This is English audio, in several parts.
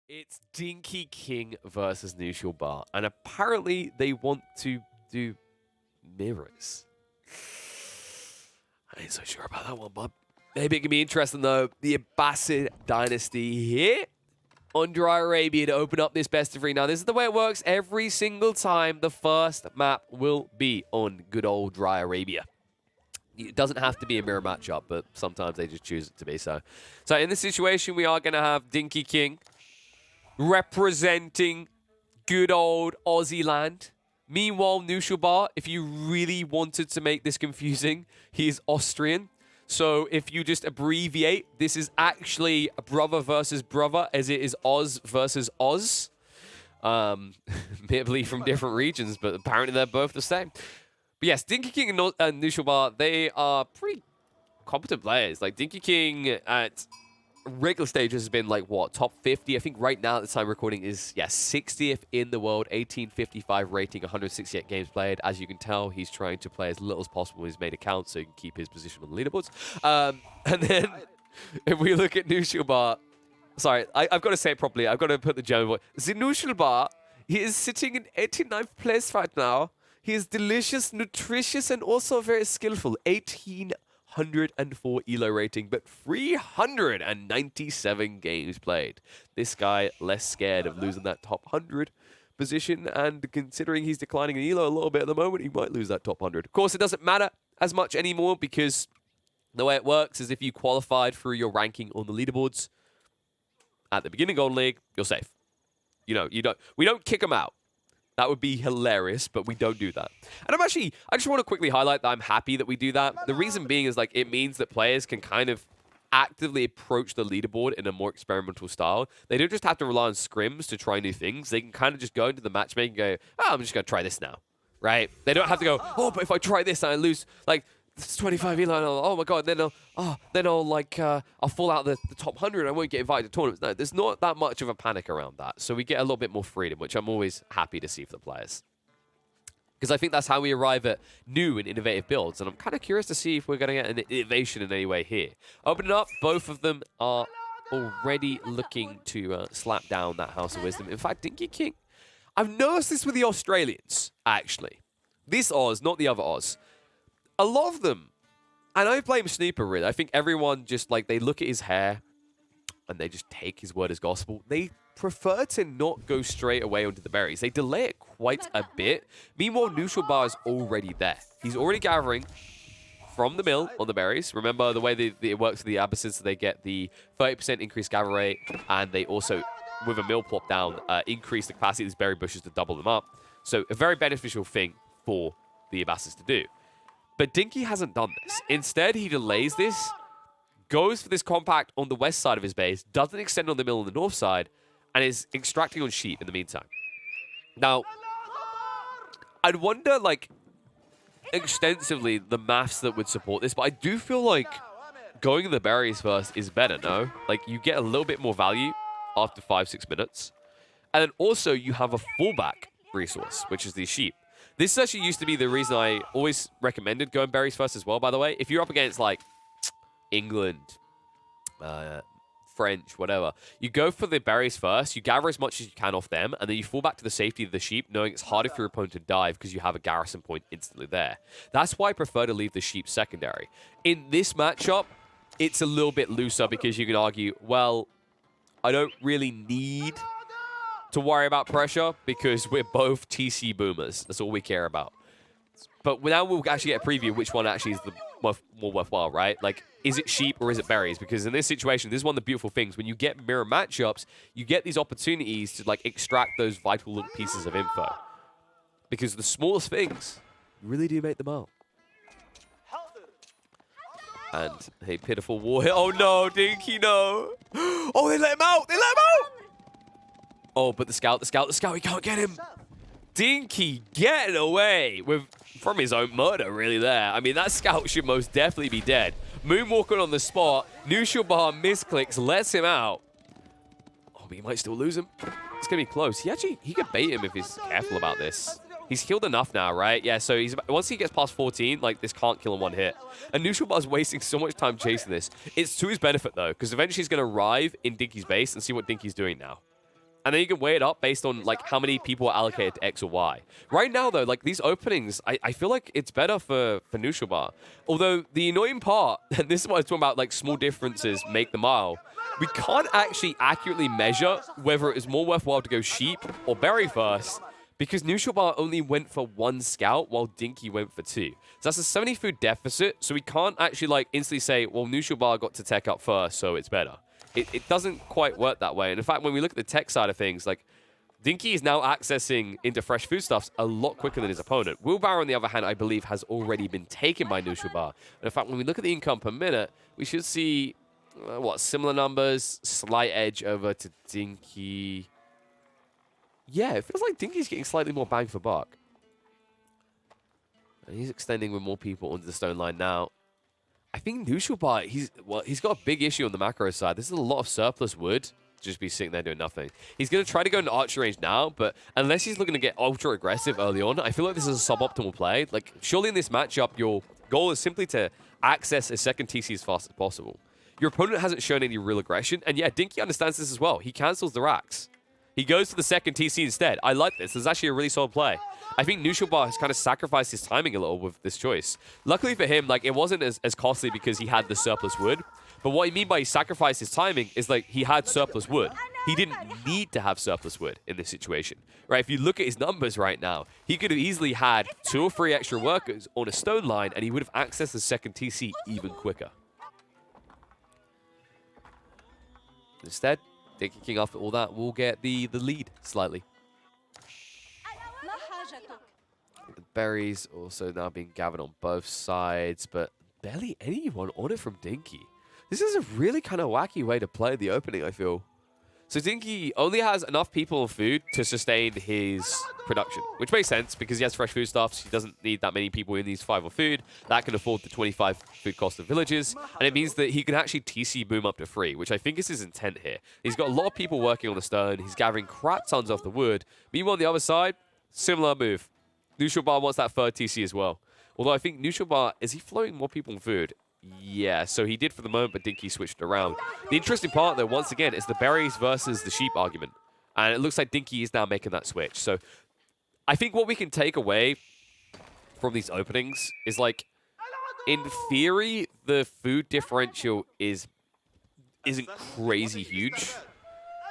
It's Dinky King versus Knuschelbar, and apparently they want to do mirrors. I ain't so sure about that one, bud. Maybe it can be interesting, though. The Abbasid dynasty here on Dry Arabia to open up this best of three. Now, this is the way it works every single time. The first map will be on good old Dry Arabia. It doesn't have to be a mirror matchup, but sometimes they just choose it to be so. So in this situation, we are going to have Dinky King representing good old Aussie land. Meanwhile, Knuschelbar, if you really wanted to make this confusing, he is Austrian. So if you just abbreviate, this is actually a brother versus brother, as it is Oz versus Oz. Admittedly from different regions, but apparently they're both the same. But yes, Dinky King and Knuschelbar, they are pretty competent players. Like, Dinky King at regular stages has been, like, what, top 50? I think right now at the time recording is, yeah, 60th in the world, 1855 rating, 168 games played. As you can tell, he's trying to play as little as possible in his main account so he can keep his position on the leaderboards. And then, if we look at Knuschelbar, sorry, I've got to say it properly. I've got to put the German voice. The Knuschelbar, he is sitting in 89th place right now. He is delicious, nutritious, and also very skillful. 1,804 ELO rating, but 397 games played. This guy less scared of losing that top 100 position, and considering he's declining in ELO a little bit at the moment, he might lose that top 100. Of course, it doesn't matter as much anymore because the way it works is if you qualified through your ranking on the leaderboards at the beginning of Golden League, you're safe. You know, we don't kick them out. That would be hilarious, but we don't do that. And I just want to quickly highlight that I'm happy that we do that. The reason being is, like, it means that players can kind of actively approach the leaderboard in a more experimental style. They don't just have to rely on scrims to try new things. They can kind of just go into the matchmaking and go, oh, I'm just going to try this now, right? They don't have to go, oh, but if I try this and I lose, like, it's 25 elo, oh my god, then I'll fall out the top 100, I won't get invited to tournaments. No, there's not that much of a panic around that. So we get a little bit more freedom, which I'm always happy to see for the players. Because I think that's how we arrive at new and innovative builds, and I'm kind of curious to see if we're going to get an innovation in any way here. Opening up, both of them are already looking to slap down that House of Wisdom. In fact, Dinky King, I've noticed this with the Australians, actually. This Oz, not the other Oz. A lot of them, and I blame Snooper, really. I think everyone just, like, they look at his hair and they just take his word as gospel. They prefer to not go straight away onto the berries. They delay it quite a bit. Meanwhile, Knuschelbar is already there. He's already gathering from the mill on the berries. Remember the way it works with the Abbasids, so they get the 30% increased gather rate, and they also, with a mill plop down, increase the capacity of these berry bushes to double them up. So a very beneficial thing for the Abbasids to do. But Dinky hasn't done this. Instead, he delays this, goes for this compact on the west side of his base, doesn't extend on the mill on the north side, and is extracting on sheep in the meantime. Now, I'd wonder, like, extensively the maths that would support this, but I do feel like going in the berries first is better, no? Like, you get a little bit more value after 5-6 minutes. And then also, you have a fallback resource, which is these sheep. This actually used to be the reason I always recommended going berries first as well, by the way. If you're up against, like, England, French, whatever, you go for the berries first, you gather as much as you can off them, and then you fall back to the safety of the sheep, knowing it's harder for your opponent to dive because you have a garrison point instantly there. That's why I prefer to leave the sheep secondary. In this matchup, it's a little bit looser because you can argue, well, I don't really need to worry about pressure because we're both TC boomers. That's all we care about. But now we'll actually get a preview of which one actually is the more worthwhile, right? Like, is it sheep or is it berries? Because in this situation, this is one of the beautiful things. When you get mirror matchups, you get these opportunities to, like, extract those vital little pieces of info. Because the smallest things really do make them out. And a pitiful war hit. Oh no, Dinky, no. Oh, they let him out. They let him out. Oh, but the scout, he can't get him. Dinky getting away from his own murder, really, there. I mean, that scout should most definitely be dead. Moonwalking on the spot. Knuschelbar misclicks, lets him out. Oh, but he might still lose him. It's going to be close. He could bait him if he's careful about this. He's healed enough now, right? Yeah, so once he gets past 14, like, this can't kill in one hit. And Knuschelbar's wasting so much time chasing this. It's to his benefit, though, because eventually he's going to arrive in Dinky's base and see what Dinky's doing now. And then you can weigh it up based on like how many people are allocated to X or Y. Right now, though, like these openings, I feel like it's better for Knuschelbar. Although the annoying part, and this is what I was talking about, like small differences make the mile. We can't actually accurately measure whether it is more worthwhile to go sheep or berry first, because Knuschelbar only went for 1 scout while Dinkey went for 2. So that's a 70 food deficit, so we can't actually like instantly say, well, Knuschelbar got to tech up first, so it's better. It doesn't quite work that way. And in fact, when we look at the tech side of things, like Dinkey is now accessing into fresh foodstuffs a lot quicker than his opponent. Wheelbarrow, on the other hand, I believe has already been taken by Knuschelbar. And in fact, when we look at the income per minute, we should see, similar numbers, slight edge over to Dinkey. Yeah, it feels like Dinkey's getting slightly more bang for buck. And he's extending with more people onto the stone line now. I think Knuschelbar, he's got a big issue on the macro side. This is a lot of surplus wood. Just be sitting there doing nothing. He's going to try to go into archer range now, but unless he's looking to get ultra aggressive early on, I feel like this is a suboptimal play. Like, surely in this matchup, your goal is simply to access a second TC as fast as possible. Your opponent hasn't shown any real aggression, and yeah, Dinkey understands this as well. He cancels the racks. He goes to the second TC instead. I like this. This is actually a really solid play. I think Knuschelbar has kind of sacrificed his timing a little with this choice. Luckily for him, like, it wasn't as costly because he had the surplus wood. But what I mean by he sacrificed his timing is, like, he had surplus wood. He didn't need to have surplus wood in this situation, right? If you look at his numbers right now, he could have easily had 2 or 3 extra workers on a stone line, and he would have accessed the second TC even quicker. Instead, Dinkey King, after all that, will get the lead slightly. The berries also now being gathered on both sides, but barely anyone on it from Dinkey. This is a really kind of wacky way to play the opening, I feel. So Dinkey only has enough people and food to sustain his production, which makes sense because he has fresh foodstuffs. He doesn't need that many people in these 5 of food. That can afford the 25 food cost of villages. And it means that he can actually TC boom up to 3, which I think is his intent here. He's got a lot of people working on the stone. He's gathering crap tons off the wood. Meanwhile, on the other side, similar move. Knuschelbar wants that 3rd TC as well. Although I think Knuschelbar, is he flowing more people in food? Yeah, so he did for the moment, but Dinkey switched around. The interesting part, though, once again, is the berries versus the sheep argument. And it looks like Dinkey is now making that switch. So I think what we can take away from these openings is, like, in theory, the food differential isn't crazy huge.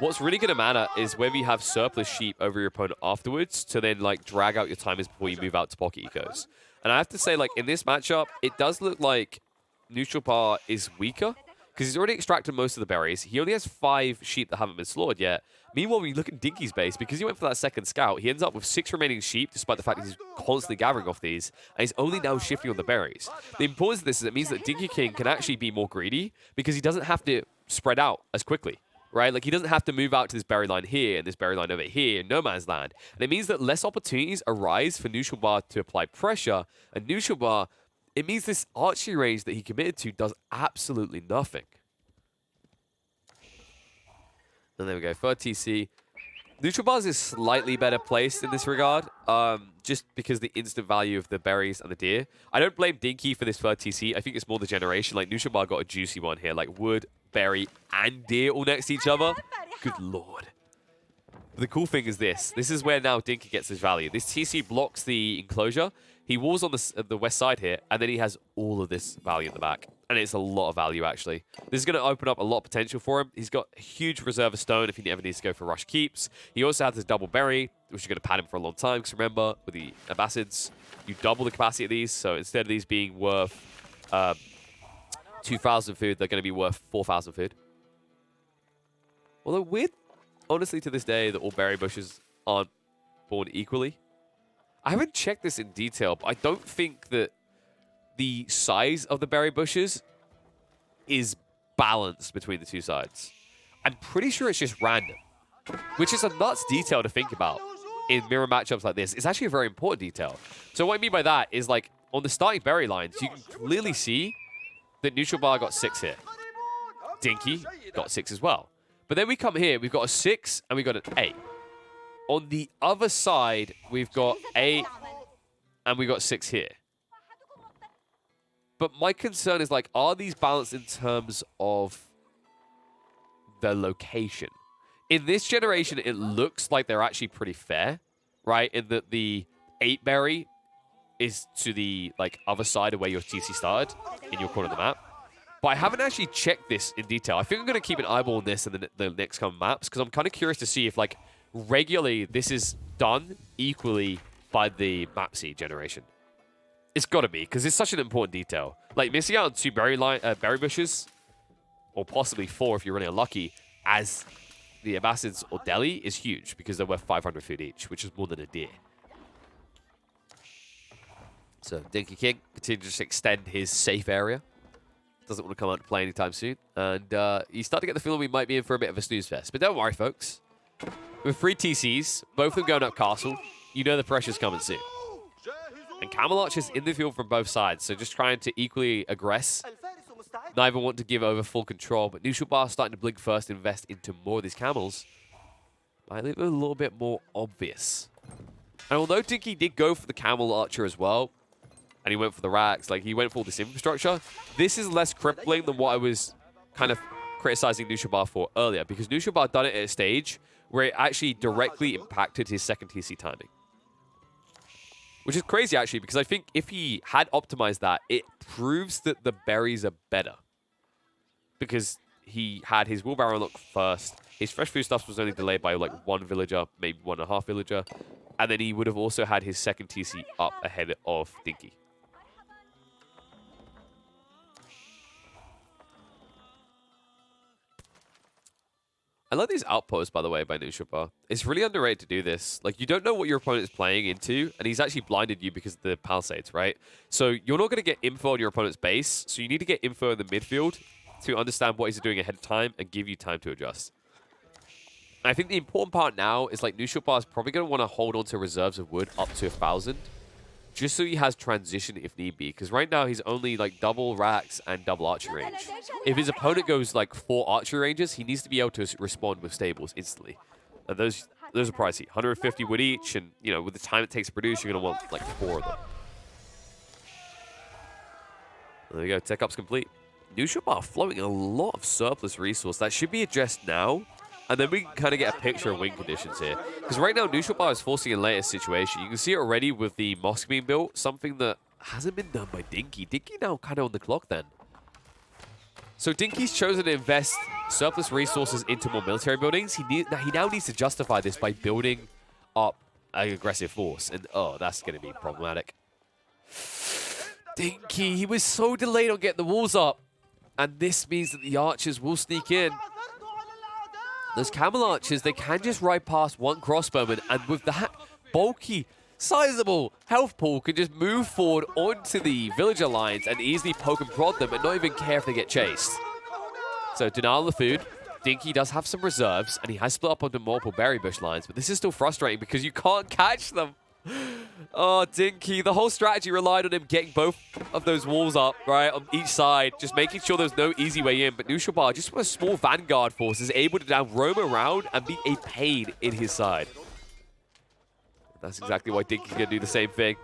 What's really going to matter is whether you have surplus sheep over your opponent afterwards to then, like, drag out your timers before you move out to pocket ecos. And I have to say, like, in this matchup, it does look like Knuschelbar is weaker because he's already extracted most of the berries. He only has 5 sheep that haven't been slaughtered yet. Meanwhile, when you look at Dinkey's base, because he went for that second scout, he ends up with 6 remaining sheep, despite the fact that he's constantly gathering off these, and he's only now shifting on the berries. The importance of this is it means that Dinkey King can actually be more greedy because he doesn't have to spread out as quickly. Right? Like, he doesn't have to move out to this berry line here and this berry line over here in no man's land. And it means that less opportunities arise for Knuschelbar to apply pressure. And Knuschelbar, it means this archery range that he committed to does absolutely nothing. And there we go, 3rd TC. Knuschelbar's is slightly better placed in this regard, just because the instant value of the berries and the deer. I don't blame Dinkey for this 3rd TC. I think it's more the generation. Like, Knuschelbar got a juicy one here, like wood, berry, and deer all next to each other. Good lord. But the cool thing is this. This is where now Dinkey gets his value. This TC blocks the enclosure. He walls on the west side here, and then he has all of this value in the back. And it's a lot of value, actually. This is going to open up a lot of potential for him. He's got a huge reserve of stone if he ever needs to go for rush keeps. He also has this double berry, which is going to pad him for a long time. Because remember, with the Abbasids, you double the capacity of these. So instead of these being worth 2,000 food, they're going to be worth 4,000 food. Although weird, honestly, to this day, that all berry bushes aren't born equally. I haven't checked this in detail, but I don't think that the size of the berry bushes is balanced between the two sides. I'm pretty sure it's just random, which is a nuts detail to think about in mirror matchups like this. It's actually a very important detail. So what I mean by that is, like, on the starting berry lines, you can clearly see that Knuschelbar got 6 here. Dinkey got 6 as well. But then we come here, we've got a 6 and we've got an 8. On the other side, we've got 8 and we've got 6 here. But my concern is, like, are these balanced in terms of the location? In this generation, it looks like they're actually pretty fair, right? In that the 8-berry is to the other side of where your TC started in your corner of the map. But I haven't actually checked this in detail. I think I'm going to keep an eyeball on this in the next coming maps, because I'm kind of curious to see if regularly this is done equally by the map seed generation. It's got to be, because it's such an important detail. Missing out on 2 berry bushes, or possibly 4 if you're really unlucky, as the Abbasids or Delhi is huge, because they're worth 500 food each, which is more than a deer. So Dinkey King continues to just extend his safe area. Doesn't want to come out to play anytime soon. And you start to get the feeling we might be in for a bit of a snooze fest. But don't worry, folks. With 3 TCs, both of them going up castle, you know the pressure's coming soon. And Camel Archer's in the field from both sides, so just trying to equally aggress. Neither want to give over full control, but Knuschelbar starting to blink first, invest into more of these camels. I think they're a little bit more obvious. And although Dinkey did go for the Camel Archer as well, and he went for the racks, he went for all this infrastructure, this is less crippling than what I was kind of criticizing Knuschelbar for earlier, because Knuschelbar done it at a stage where it actually directly impacted his second TC timing. Which is crazy, actually, because I think if he had optimized that, it proves that the berries are better. Because he had his wheelbarrow unlocked first, his fresh food stuff was only delayed by 1 villager, maybe 1.5 villager, and then he would have also had his second TC up ahead of Dinkey. I love these outposts, by the way, by Knuschelbar. It's really underrated to do this. You don't know what your opponent is playing into, and he's actually blinded you because of the palisades, right? So you're not going to get info on your opponent's base, so you need to get info in the midfield to understand what he's doing ahead of time and give you time to adjust. And I think the important part now is, Knuschelbar is probably going to want to hold on to reserves of wood up to 1,000, just so he has transition if need be. Because right now, he's only, double racks and double archery range. If his opponent goes, 4 archery ranges, he needs to be able to respond with stables instantly. And those are pricey. 150 wood each, and, with the time it takes to produce, you're going to want, 4 of them. There you go. Tech up's complete. Knuschelbar flowing a lot of surplus resource. That should be addressed now. And then we can kind of get a picture of win conditions here. Because right now, Knuschelbar is forcing a latest situation. You can see it already with the mosque being built. Something that hasn't been done by Dinkey. Dinkey now kind of on the clock then. So Dinkey's chosen to invest surplus resources into more military buildings. He now needs to justify this by building up an aggressive force. And, oh, that's going to be problematic. Dinkey, he was so delayed on getting the walls up. And this means that the archers will sneak in. Those camel archers, they can just ride past one crossbowman, and with that bulky, sizable health pool, can just move forward onto the villager lines and easily poke and prod them and not even care if they get chased. So, denial of the food. Dinkey does have some reserves, and he has split up onto multiple berry bush lines, but this is still frustrating because you can't catch them. Oh, Dinkey, the whole strategy relied on him getting both of those walls up, right, on each side, just making sure there's no easy way in. But Knuschelbar, just with a small vanguard force, is able to now roam around and be a pain in his side. That's exactly why Dinkey's going to do the same thing.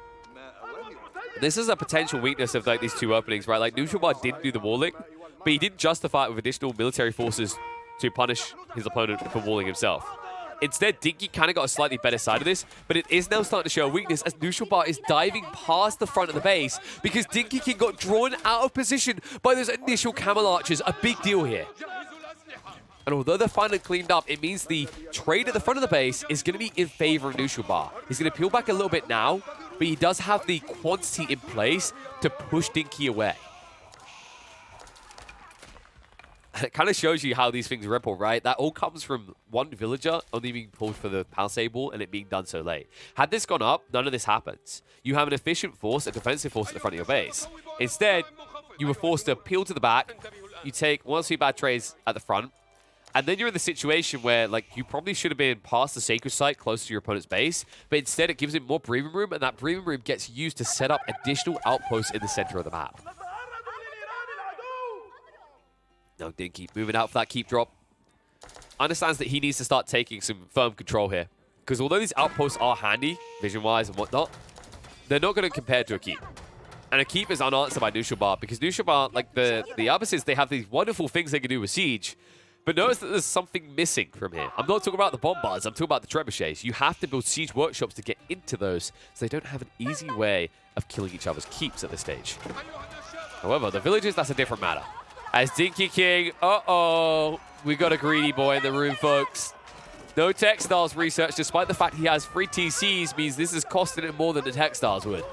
This is a potential weakness of these 2 openings, right? Knuschelbar didn't do the walling, but he didn't justify it with additional military forces to punish his opponent for walling himself. Instead, Dinkey kind of got a slightly better side of this, but it is now starting to show a weakness as Knuschelbar is diving past the front of the base because Dinkey King got drawn out of position by those initial camel archers. A big deal here. And although they're finally cleaned up, it means the trade at the front of the base is going to be in favor of Knuschelbar. He's going to peel back a little bit now, but he does have the quantity in place to push Dinkey away. And it kind of shows you how these things ripple, right? That all comes from one villager only being pulled for the palisade ball and it being done so late. Had this gone up, none of this happens. You have an efficient force, a defensive force at the front of your base. Instead, you were forced to peel to the back. You take 1 or 2 bad trades at the front. And then you're in the situation where, you probably should have been past the sacred site close to your opponent's base. But instead, it gives him more breathing room. And that breathing room gets used to set up additional outposts in the center of the map. Now Dinkey moving out for that keep drop. Understands that he needs to start taking some firm control here. Because although these outposts are handy, vision-wise and whatnot, they're not going to compare to a keep. And a keep is unanswered by Knuschelbar. Because Knuschelbar, the Abbasids, they have these wonderful things they can do with siege. But notice that there's something missing from here. I'm not talking about the bombards, I'm talking about the trebuchets. You have to build siege workshops to get into those, so they don't have an easy way of killing each other's keeps at this stage. However, the villages, that's a different matter. As Dinkey King, we got a greedy boy in the room, folks. No textiles research, despite the fact he has 3 TCs, means this is costing him more than the textiles would.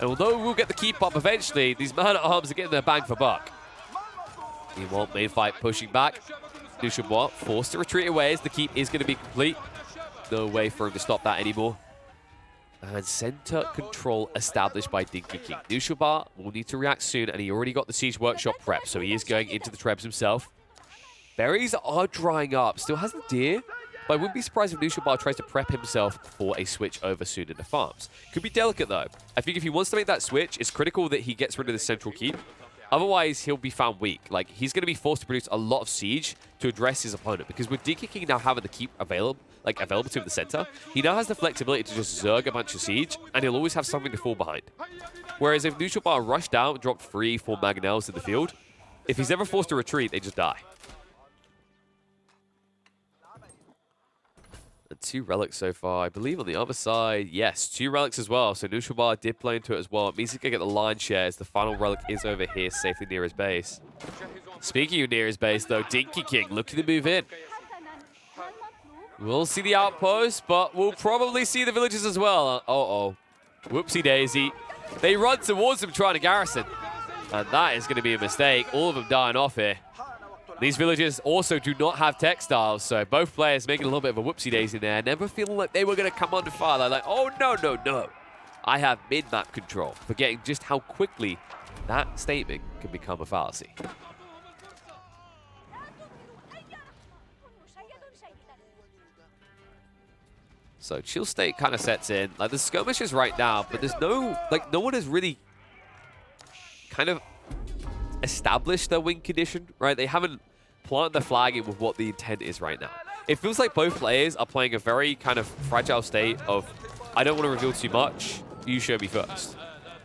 And although we'll get the keep up eventually, these man-at-arms are getting their bang for buck. Meanwhile, main fight pushing back. Knuschelbar forced to retreat away as the keep is going to be complete. No way for him to stop that anymore. And center control established by Dinkey King. Knuschelbar will need to react soon, and he already got the siege workshop prep, so he is going into the trebs himself. Berries are drying up. Still has the deer, but I wouldn't be surprised if Knuschelbar tries to prep himself for a switch over soon in the farms. Could be delicate, though. I think if he wants to make that switch, it's critical that he gets rid of the central keep. Otherwise, he'll be found weak. Like, he's going to be forced to produce a lot of siege to address his opponent. Because with Dinkey King now having the keep available to him in the center, he now has the flexibility to just zerg a bunch of siege, and he'll always have something to fall behind. Whereas if Knuschelbar rushed out and dropped 3-4 mangonels in the field, if he's ever forced to retreat, they just die. And 2 relics so far. I believe on the other side, yes, 2 relics as well. So Knuschelbar did play into it as well. It means he's going to get the line share as the final relic is over here, safely near his base. Speaking of near his base, though, Dinkey King looking to move in. We'll see the outpost, but we'll probably see the villages as well. Whoopsie daisy. They run towards him trying to garrison. And that is going to be a mistake. All of them dying off here. These villages also do not have textiles, so both players making a little bit of a whoopsie daisy there. Never feeling like they were going to come under fire. They're like, oh, no. I have mid-map control, forgetting just how quickly that statement can become a fallacy. So chill state kind of sets in. Like, the skirmishes right now, but there's no one has really kind of established their win condition, right? They haven't planted the flag in with what the intent is right now. It feels like both players are playing a very kind of fragile state of, I don't want to reveal too much, you show me first.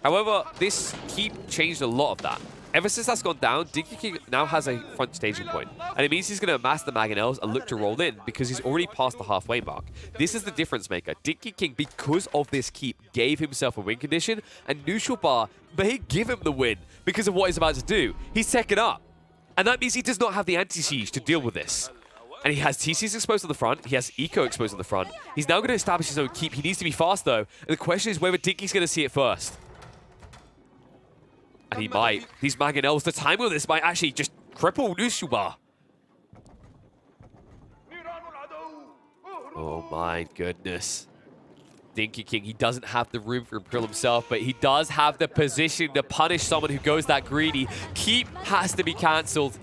However, this keep changed a lot of that. Ever since that's gone down, Dinkey King now has a front staging point, and it means he's going to amass the mangonels and look to roll in because he's already past the halfway mark. This is the difference maker. Dinkey King, because of this keep, gave himself a win condition, and Knuschelbar may give him the win because of what he's about to do. He's second up, and that means he does not have the anti-siege to deal with this. And he has TCs exposed on the front. He has Eco exposed on the front. He's now going to establish his own keep. He needs to be fast, though, and the question is whether Dinkey's going to see it first. And he might. These mangonels, the timing of this might actually just cripple Knuschelbar. Oh my goodness. Dinkey King, he doesn't have the room for Imperial himself, but he does have the position to punish someone who goes that greedy. Keep has to be cancelled.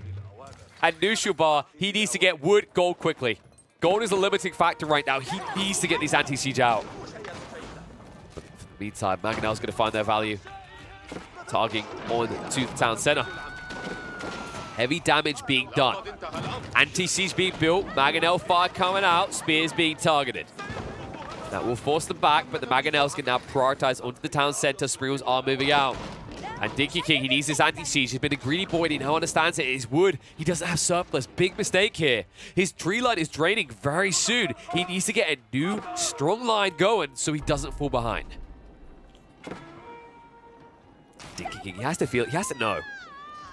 And Knuschelbar, he needs to get wood, gold quickly. Gold is a limiting factor right now. He needs to get these anti-siege out. But in the meantime, mangonel's going to find their value. Targeting on to the town center. Heavy damage being done. Anti-siege being built. Mangonel fire coming out. Spears being targeted. That will force them back, but the mangonels can now prioritize onto the town center. Sprinkles are moving out. And Dinkey King, he needs his anti-siege. He's been a greedy boy and he now understands it. It is wood. He doesn't have surplus. Big mistake here. His tree line is draining very soon. He needs to get a new strong line going so he doesn't fall behind. Dinkey King, he has to know.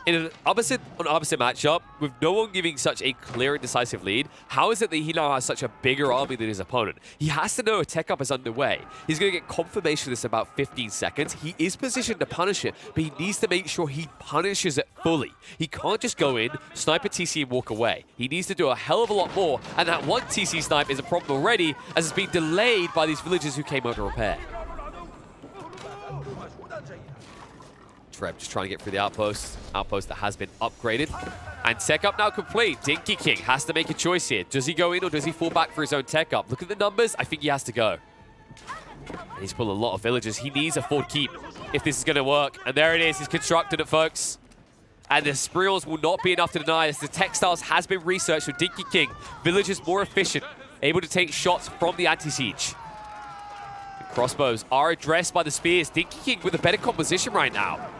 In an opposite matchup, with no one giving such a clear and decisive lead, how is it that he now has such a bigger army than his opponent? He has to know a tech up is underway. He's going to get confirmation of this in about 15 seconds. He is positioned to punish it, but he needs to make sure he punishes it fully. He can't just go in, snipe a TC and walk away. He needs to do a hell of a lot more, and that one TC snipe is a problem already, as it's being delayed by these villagers who came out to repair. Treb just trying to get through the outpost that has been upgraded. And tech up now complete. Dinkey King has to make a choice here. Does he go in or does he fall back for his own tech up? Look at the numbers. I think he has to go. And he's pulled a lot of villagers. He needs a forward keep if this is going to work. And there it is. He's constructed it, folks. And the Spriels will not be enough to deny this. The textiles has been researched with Dinkey King. Villagers more efficient, able to take shots from the anti-siege. The crossbows are addressed by the spears. Dinkey King with a better composition right now.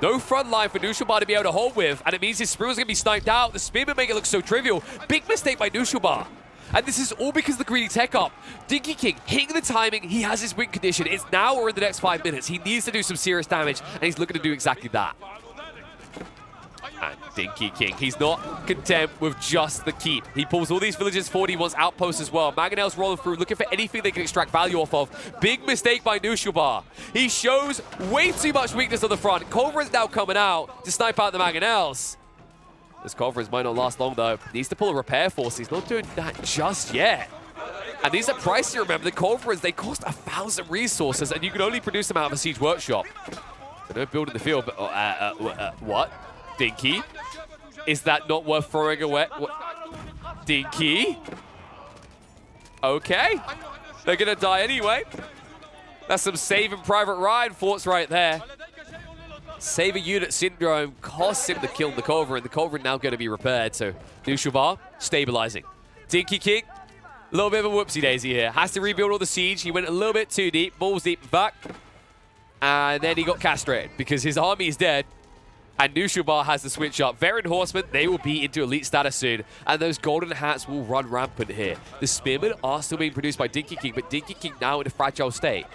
No front line for Knuschelbar to be able to hold with, and it means his sprue is going to be sniped out. The spearman make it look so trivial. Big mistake by Knuschelbar. And this is all because of the greedy tech up. Dinkey King hitting the timing. He has his win condition. It's now or in the next 5 minutes. He needs to do some serious damage, and he's looking to do exactly that. And Dinkey King, he's not content with just the keep. He pulls all these villages forward. He wants outposts as well. Mangonel's rolling through, looking for anything they can extract value off of. Big mistake by Knuschelbar. He shows way too much weakness on the front. Culverin's now coming out to snipe out the Mangonels. This Culverins might not last long, though. Needs to pull a repair force. He's not doing that just yet. And these are pricey, remember. The Culverins, they cost 1,000 resources, and you can only produce them out of a siege workshop. They don't build in the field, but... what? Dinkey? Is that not worth throwing away? What? Dinkey? Okay. They're going to die anyway. That's some Saving Private Ryan thoughts right there. Save a unit syndrome costs him to kill the Culverin. The Culverin now going to be repaired, so Knuschelbar stabilizing. Dinkey King, a little bit of a whoopsie-daisy here. Has to rebuild all the siege. He went a little bit too deep, balls deep in fact. And then he got castrated because his army is dead. And Knuschelbar has to switch up. Veteran Horsemen, they will be into elite status soon. And those golden hats will run rampant here. The Spearmen are still being produced by Dinkey King, but Dinkey King now in a fragile state.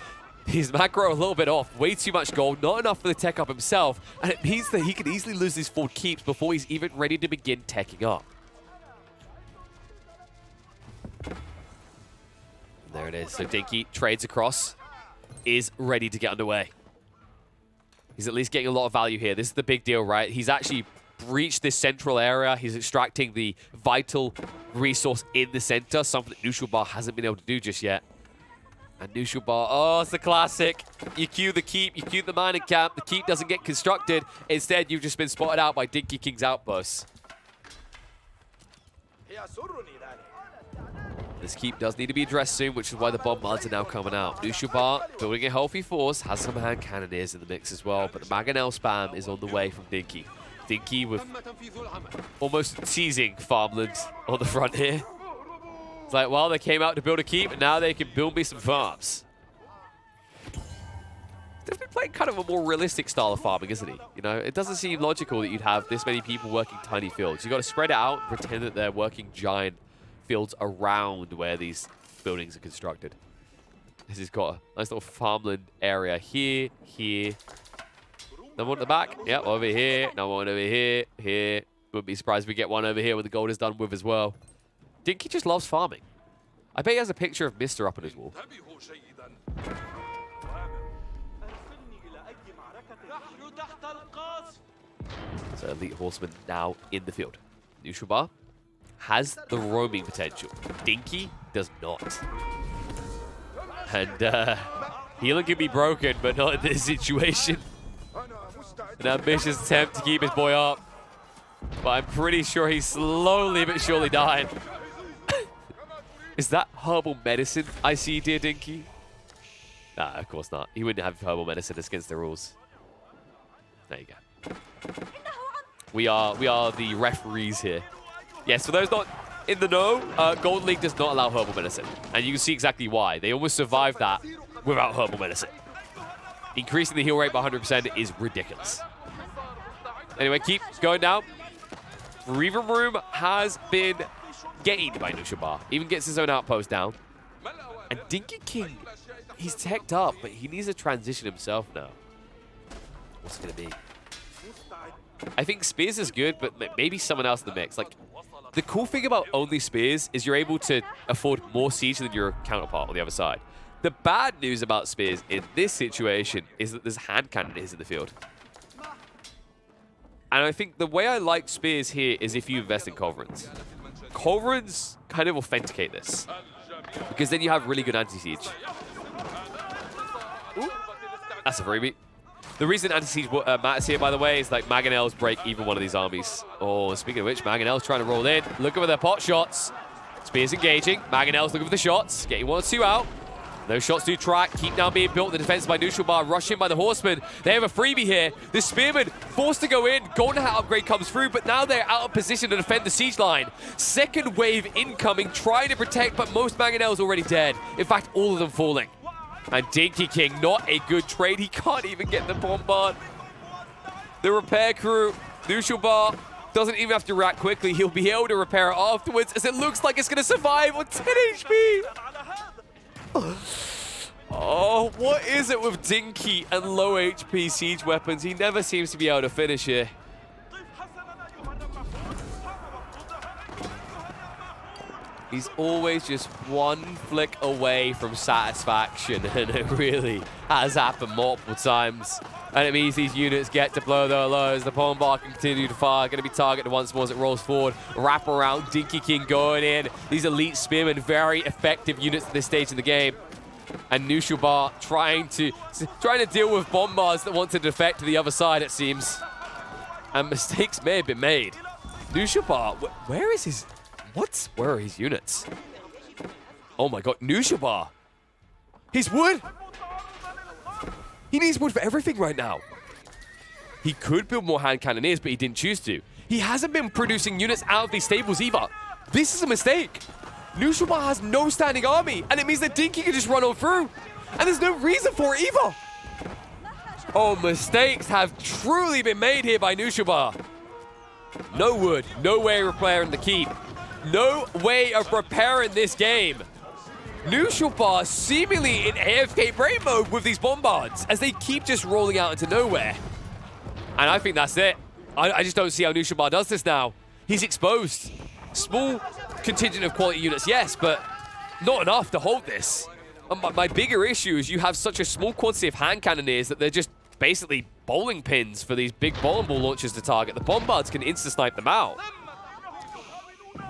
His macro a little bit off. Way too much gold, not enough for the tech up himself. And it means that he could easily lose these forward keeps before he's even ready to begin teching up. And there it is. So Dinkey trades across, is ready to get underway. He's at least getting a lot of value here. This is the big deal, right? He's actually breached this central area. He's extracting the vital resource in the center, something that Knuschelbar hasn't been able to do just yet. And Knuschelbar, oh, it's the classic. You queue the keep, you queue the mining camp. The keep doesn't get constructed. Instead, you've just been spotted out by Dinkey King's outposts. This keep does need to be addressed soon, which is why the bombards are now coming out. Knuschelbar building a healthy force, has some hand cannoneers in the mix as well, but the Mangonel spam is on the way from Dinkey. Dinkey with almost teasing farmland on the front here. It's like, well, they came out to build a keep, and now they can build me some farms. Definitely playing kind of a more realistic style of farming, isn't he? You know, it doesn't seem logical that you'd have this many people working tiny fields. You've got to spread it out and pretend that they're working giant fields around where these buildings are constructed. This has got a nice little farmland area here, here. Another one at the back. Yep, over here. Another one over here, here. Wouldn't be surprised if we get one over here when the gold is done with as well. Dinkey just loves farming. I bet he has a picture of Mister up on his wall. So elite horseman now in the field. Knuschelbar has the roaming potential. Dinkey does not. And healing can be broken, but not in this situation. An ambitious attempt to keep his boy up. But I'm pretty sure he's slowly but surely dying. Is that herbal medicine I see, dear Dinkey? Nah, of course not. He wouldn't have herbal medicine. It's against the rules. There you go. We are the referees here. Yes, for those not in the know, Golden League does not allow herbal medicine. And you can see exactly why. They almost survived that without herbal medicine. Increasing the heal rate by 100% is ridiculous. Anyway, keep going down. Reaver Room has been gained by Knuschelbar. Even gets his own outpost down. And Dinkey King, he's teched up, but he needs to transition himself now. What's it going to be? I think Spears is good, but maybe someone else in the mix. Like, the cool thing about only Spears is you're able to afford more siege than your counterpart on the other side. The bad news about Spears in this situation is that there's hand cannoneers in the field. And I think the way I like Spears here is if you invest in Culverins. Culverins kind of authenticate this, because then you have really good anti-siege. That's a freebie. The reason anti-siege matters here, by the way, is like Mangonels break even one of these armies. Oh, speaking of which, Mangonels trying to roll in. Looking for their pot shots. Spears engaging. Mangonels looking for the shots. Getting 1 or 2 out. Those shots do track. Keep now being built. The defense by Knuschelbar. Rushed in by the Horsemen. They have a freebie here. The Spearmen forced to go in. Golden Hat upgrade comes through, but now they're out of position to defend the siege line. Second wave incoming, trying to protect, but most Mangonels already dead. In fact, all of them falling. And Dinkey King, not a good trade. He can't even get the bombard. The repair crew, Knuschelbar, doesn't even have to react quickly. He'll be able to repair it afterwards as it looks like it's going to survive on 10 HP. Oh, what is it with Dinkey and low HP siege weapons? He never seems to be able to finish here. He's always just one flick away from satisfaction, and it really has happened multiple times. And it means these units get to blow their lows. The pawn bar can continue to fire, going to be targeted once more as it rolls forward. Wrap around, Dinkey King going in. These elite spearmen, very effective units at this stage in the game. And Knuschelbar trying to deal with bombards that want to defect to the other side, it seems. And mistakes may have been made. Knuschelbar, where is his... What? Where are his units? Oh my god, Knuschelbar. His wood! He needs wood for everything right now. He could build more hand cannoneers, but he didn't choose to. He hasn't been producing units out of these stables either. This is a mistake. Knuschelbar has no standing army, and it means that Dinkey can just run on through. And there's no reason for it either. Oh, mistakes have truly been made here by Knuschelbar. No wood, no way of repairing the keep. No way of repairing this game. Knuschelbar seemingly in AFK brain mode with these bombards as they keep just rolling out into nowhere. And I think that's it. I just don't see how Knuschelbar does this now. He's exposed. Small contingent of quality units, yes, but not enough to hold this. And my bigger issue is you have such a small quantity of hand cannoneers that they're just basically bowling pins for these big bowling ball launchers to target. The bombards can insta-snipe them out.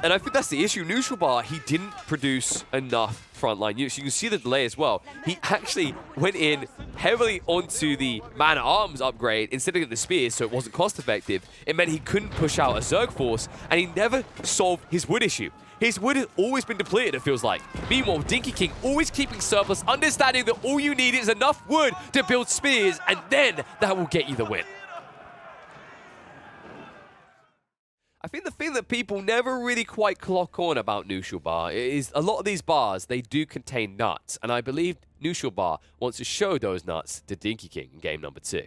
And I think that's the issue. Knuschelbar, he didn't produce enough frontline units. You can see the delay as well. He actually went in heavily onto the man-at-arms upgrade instead of the spears, so it wasn't cost-effective. It meant he couldn't push out a Zerg force, and he never solved his wood issue. His wood has always been depleted, it feels like. Meanwhile, Dinkey King always keeping surplus, understanding that all you need is enough wood to build spears, and then that will get you the win. I think the thing that people never really quite clock on about Knuschelbar is a lot of these bars, they do contain nuts. And I believe Knuschelbar wants to show those nuts to Dinkey King in game number 2.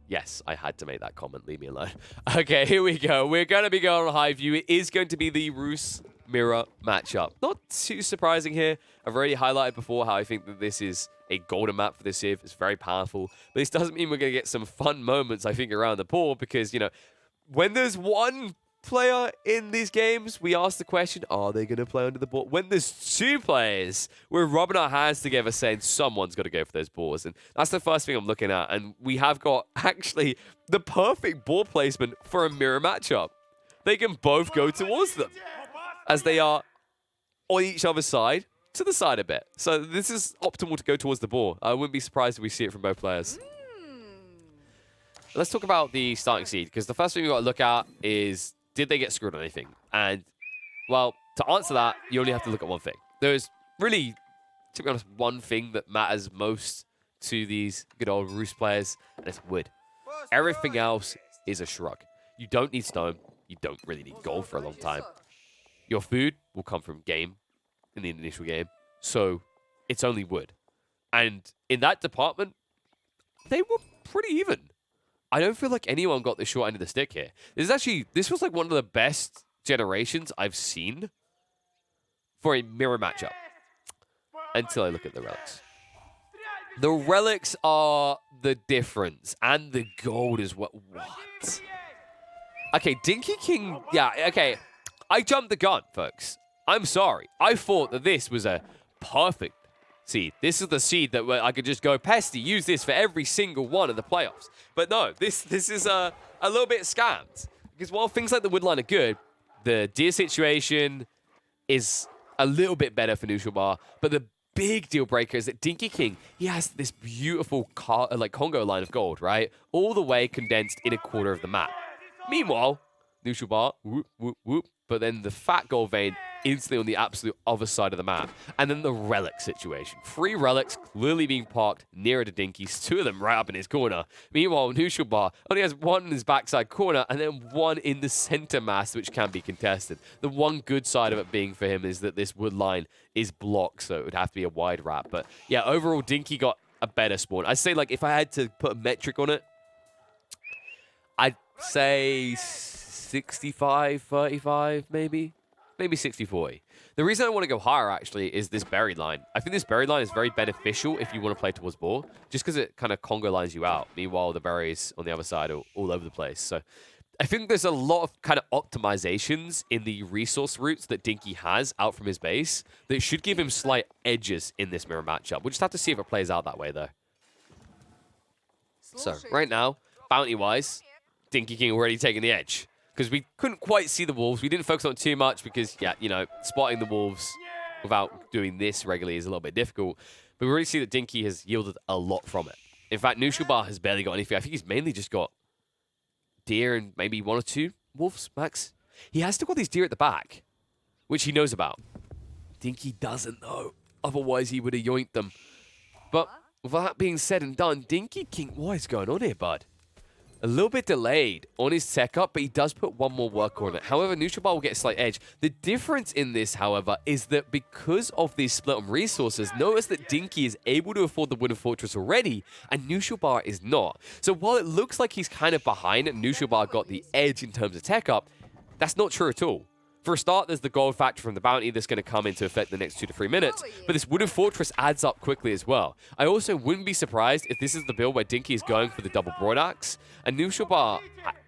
Yes, I had to make that comment. Leave me alone. Okay, here we go. We're going to be going on high view. It is going to be the Rus mirror matchup. Not too surprising here. I've already highlighted before how I think that this is a golden map for the Civ. It's very powerful. But this doesn't mean we're going to get some fun moments, I think, around the board because, you know, when there's one player in these games, we ask the question, are they going to play under the ball? When there's 2 players, we're rubbing our hands together saying someone's got to go for those balls. And that's the first thing I'm looking at. And we have got actually the perfect ball placement for a mirror matchup. They can both go towards them as they are on each other's side to the side a bit. So this is optimal to go towards the ball. I wouldn't be surprised if we see it from both players. Let's talk about the starting seed, because the first thing we've got to look at is, did they get screwed on anything? And, well, to answer that, you only have to look at one thing. There's really, to be honest, one thing that matters most to these good old Rus players, and it's wood. Everything else is a shrug. You don't need stone. You don't really need gold for a long time. Your food will come from game, in the initial game, so it's only wood. And in that department, they were pretty even. I don't feel like anyone got the short end of the stick here. This was like one of the best generations I've seen for a mirror matchup. Until I look at the relics. The relics are the difference. And the gold is what? Okay, Dinkey King, yeah, okay. I jumped the gun, folks. I'm sorry. I thought that this was a perfect seed. This is the seed that I could just go pesty, use this for every single one of the playoffs. But no, this is a little bit scammed. Because while things like the woodline are good, the deer situation is a little bit better for Knuschelbar. But the big deal breaker is that Dinkey King, he has this beautiful Congo line of gold, right? All the way condensed in a quarter of the map. Meanwhile, Knuschelbar, whoop, whoop, whoop. But then the fat gold vein instantly on the absolute other side of the map. And then the relic situation. 3 relics clearly being parked nearer to Dinkey's, 2 of them right up in his corner. Meanwhile, Knuschelbar only has 1 in his backside corner and then 1 in the center mass, which can be contested. The one good side of it being for him is that this wood line is blocked, so it would have to be a wide wrap. But yeah, overall, Dinkey got a better spawn. I'd say, like, if I had to put a metric on it, I'd say 65-35, maybe. Maybe 60-40. The reason I want to go higher, actually, is this berry line. I think this berry line is very beneficial if you want to play towards ball, just because it kind of Congo lines you out. Meanwhile, the berries on the other side are all over the place. So I think there's a lot of kind of optimizations in the resource routes that Dinkey has out from his base that should give him slight edges in this mirror matchup. We'll just have to see if it plays out that way, though. So right now, bounty-wise, Dinkey King already taking the edge. Because we couldn't quite see the wolves. We didn't focus on it too much because, yeah, you know, spotting the wolves without doing this regularly is a little bit difficult. But we already see that Dinkey has yielded a lot from it. In fact, Knuschelbar has barely got anything. I think he's mainly just got deer and maybe 1 or 2 wolves, max. He has still got these deer at the back, which he knows about. Dinkey doesn't know. Otherwise, he would have yoinked them. But with that being said and done, Dinkey King, what is going on here, bud? A little bit delayed on his tech up, but he does put 1 more worker on it. However, Knuschelbar will get a slight edge. The difference in this, however, is that because of these split on resources, notice that Dinkey is able to afford the Wooden Fortress already, and Knuschelbar is not. So while it looks like he's kind of behind and Knuschelbar got the edge in terms of tech up, that's not true at all. For a start, there's the gold factor from the bounty that's going to come into effect in the next 2 to 3 minutes, but this Wooden Fortress adds up quickly as well. I also wouldn't be surprised if this is the build where Dinkey is going for the double broadaxe, and Knuschelbar,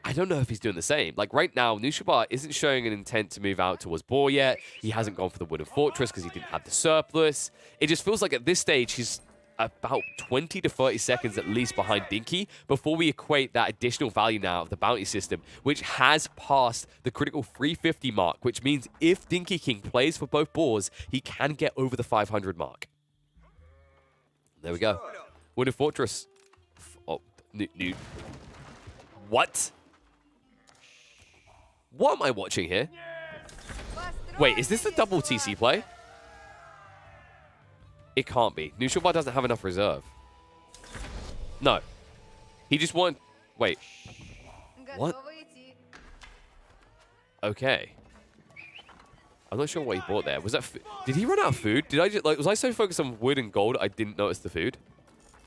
I don't know if he's doing the same. Like right now, Knuschelbar isn't showing an intent to move out towards boar yet. He hasn't gone for the Wooden Fortress because he didn't have the surplus. It just feels like at this stage, he's about 20 to 30 seconds at least behind Dinkey before we equate that additional value now of the bounty system, which has passed the critical 350 mark, which means if Dinkey King plays for both boars, he can get over the 500 mark. There we go. Wooden Fortress. Oh, new. What? What am I watching here? Wait, is this the double TC play? It can't be. Knuschelbar doesn't have enough reserve. No. He just won. Wait. What? Okay. I'm not sure what he bought there. Was that did he run out of food? Did I just was I so focused on wood and gold I didn't notice the food?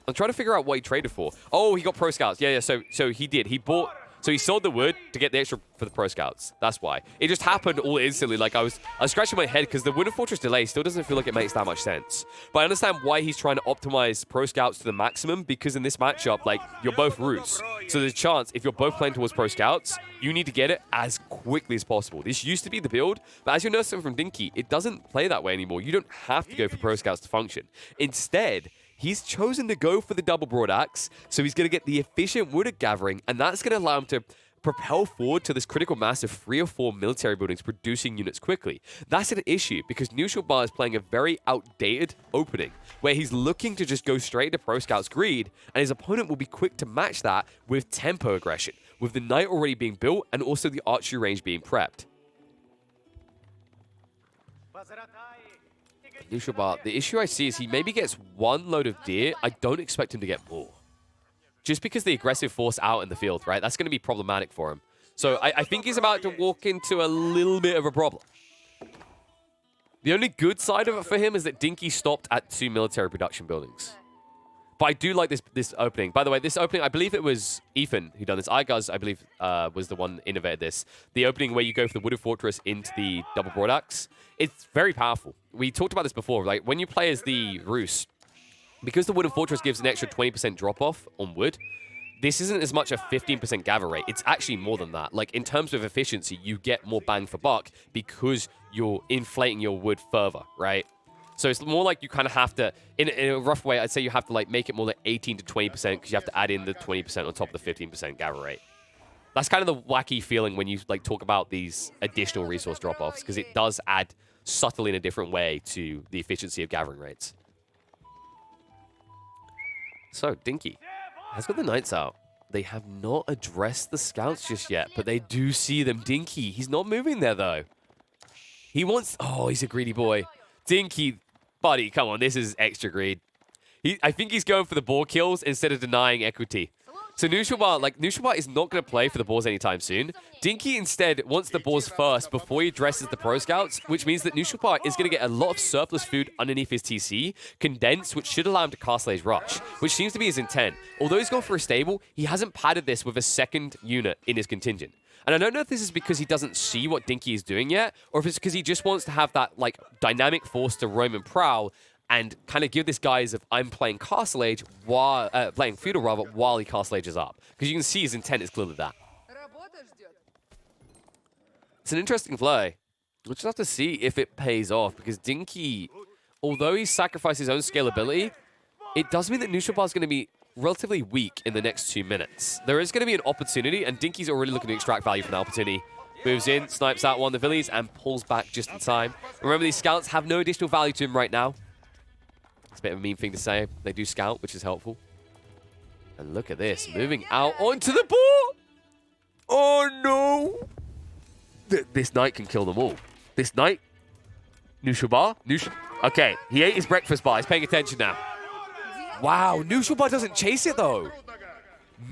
I'm trying to figure out what he traded for. Oh, he got pro scouts. Yeah. So he did. He bought. So he sold the wood to get the extra for the pro scouts. That's why. It just happened all instantly. Like I was scratching my head because the Wooden Fortress delay still doesn't feel like it makes that much sense. But I understand why he's trying to optimize pro scouts to the maximum, because in this matchup, like, you're both roots. So there's a chance if you're both playing towards pro scouts, you need to get it as quickly as possible. This used to be the build, but as you're noticing from Dinkey, it doesn't play that way anymore. You don't have to go for pro scouts to function. Instead, he's chosen to go for the double broadaxe, so he's going to get the efficient wooded gathering, and that's going to allow him to propel forward to this critical mass of 3 or 4 military buildings producing units quickly. That's an issue because Knuschelbar is playing a very outdated opening where he's looking to just go straight to Pro Scout's greed, and his opponent will be quick to match that with tempo aggression, with the knight already being built and also the archery range being prepped. Knuschelbar, the issue I see is he maybe gets 1 load of deer. I don't expect him to get more. Just because the aggressive force out in the field, right? That's going to be problematic for him. So I think he's about to walk into a little bit of a problem. The only good side of it for him is that Dinkey stopped at 2 military production buildings. But I do like this opening. By the way, this opening, I believe it was Ethan who done this. Iguz, I believe, was the one innovated this. The opening where you go for the Wooden Fortress into the double broadaxe. It's very powerful. We talked about this before. Like, when you play as the Roos, because the Wooden Fortress gives an extra 20% drop-off on wood, this isn't as much a 15% gather rate. It's actually more than that. Like, in terms of efficiency, you get more bang for buck because you're inflating your wood further, right? So it's more like you kind of have to, in a rough way, I'd say you have to like make it more like 18 to 20% because you have to add in the 20% on top of the 15% gather rate. That's kind of the wacky feeling when you like talk about these additional resource drop-offs, because it does add subtly in a different way to the efficiency of gathering rates. So, Dinkey has got the knights out. They have not addressed the scouts just yet, but they do see them. Dinkey, he's not moving there, though. He wants... Oh, he's a greedy boy. Dinkey, buddy, come on. This is extra greed. I think he's going for the boar kills instead of denying equity. So Knuschelbar is not going to play for the boars anytime soon. Dinkey instead wants the boars first before he addresses the pro scouts, which means that Knuschelbar is going to get a lot of surplus food underneath his TC, condensed, which should allow him to Castle Age Rush, which seems to be his intent. Although he's gone for a stable, he hasn't padded this with a second unit in his contingent. And I don't know if this is because he doesn't see what Dinkey is doing yet, or if it's because he just wants to have that like dynamic force to roam and prowl, and kind of give this guise of I'm playing Castle Age while playing Feudal rather while he Castle Ages up, because you can see his intent is clearly that. It's an interesting play. We'll just have to see if it pays off, because Dinkey, although he sacrificed his own scalability, it does mean that Knuschelbar is going to be relatively weak in the next 2 minutes. There is going to be an opportunity, and Dinkey's already looking to extract value from the opportunity. Moves in, snipes out one of the Villies, and pulls back just in time. Remember, these scouts have no additional value to him right now. It's a bit of a mean thing to say. They do scout, which is helpful. And look at this. Moving out onto the board. Oh, no. This knight can kill them all. This knight. Knuschelbar. Okay, he ate his breakfast bar. He's paying attention now. Wow, Knuschelbar doesn't chase it, though.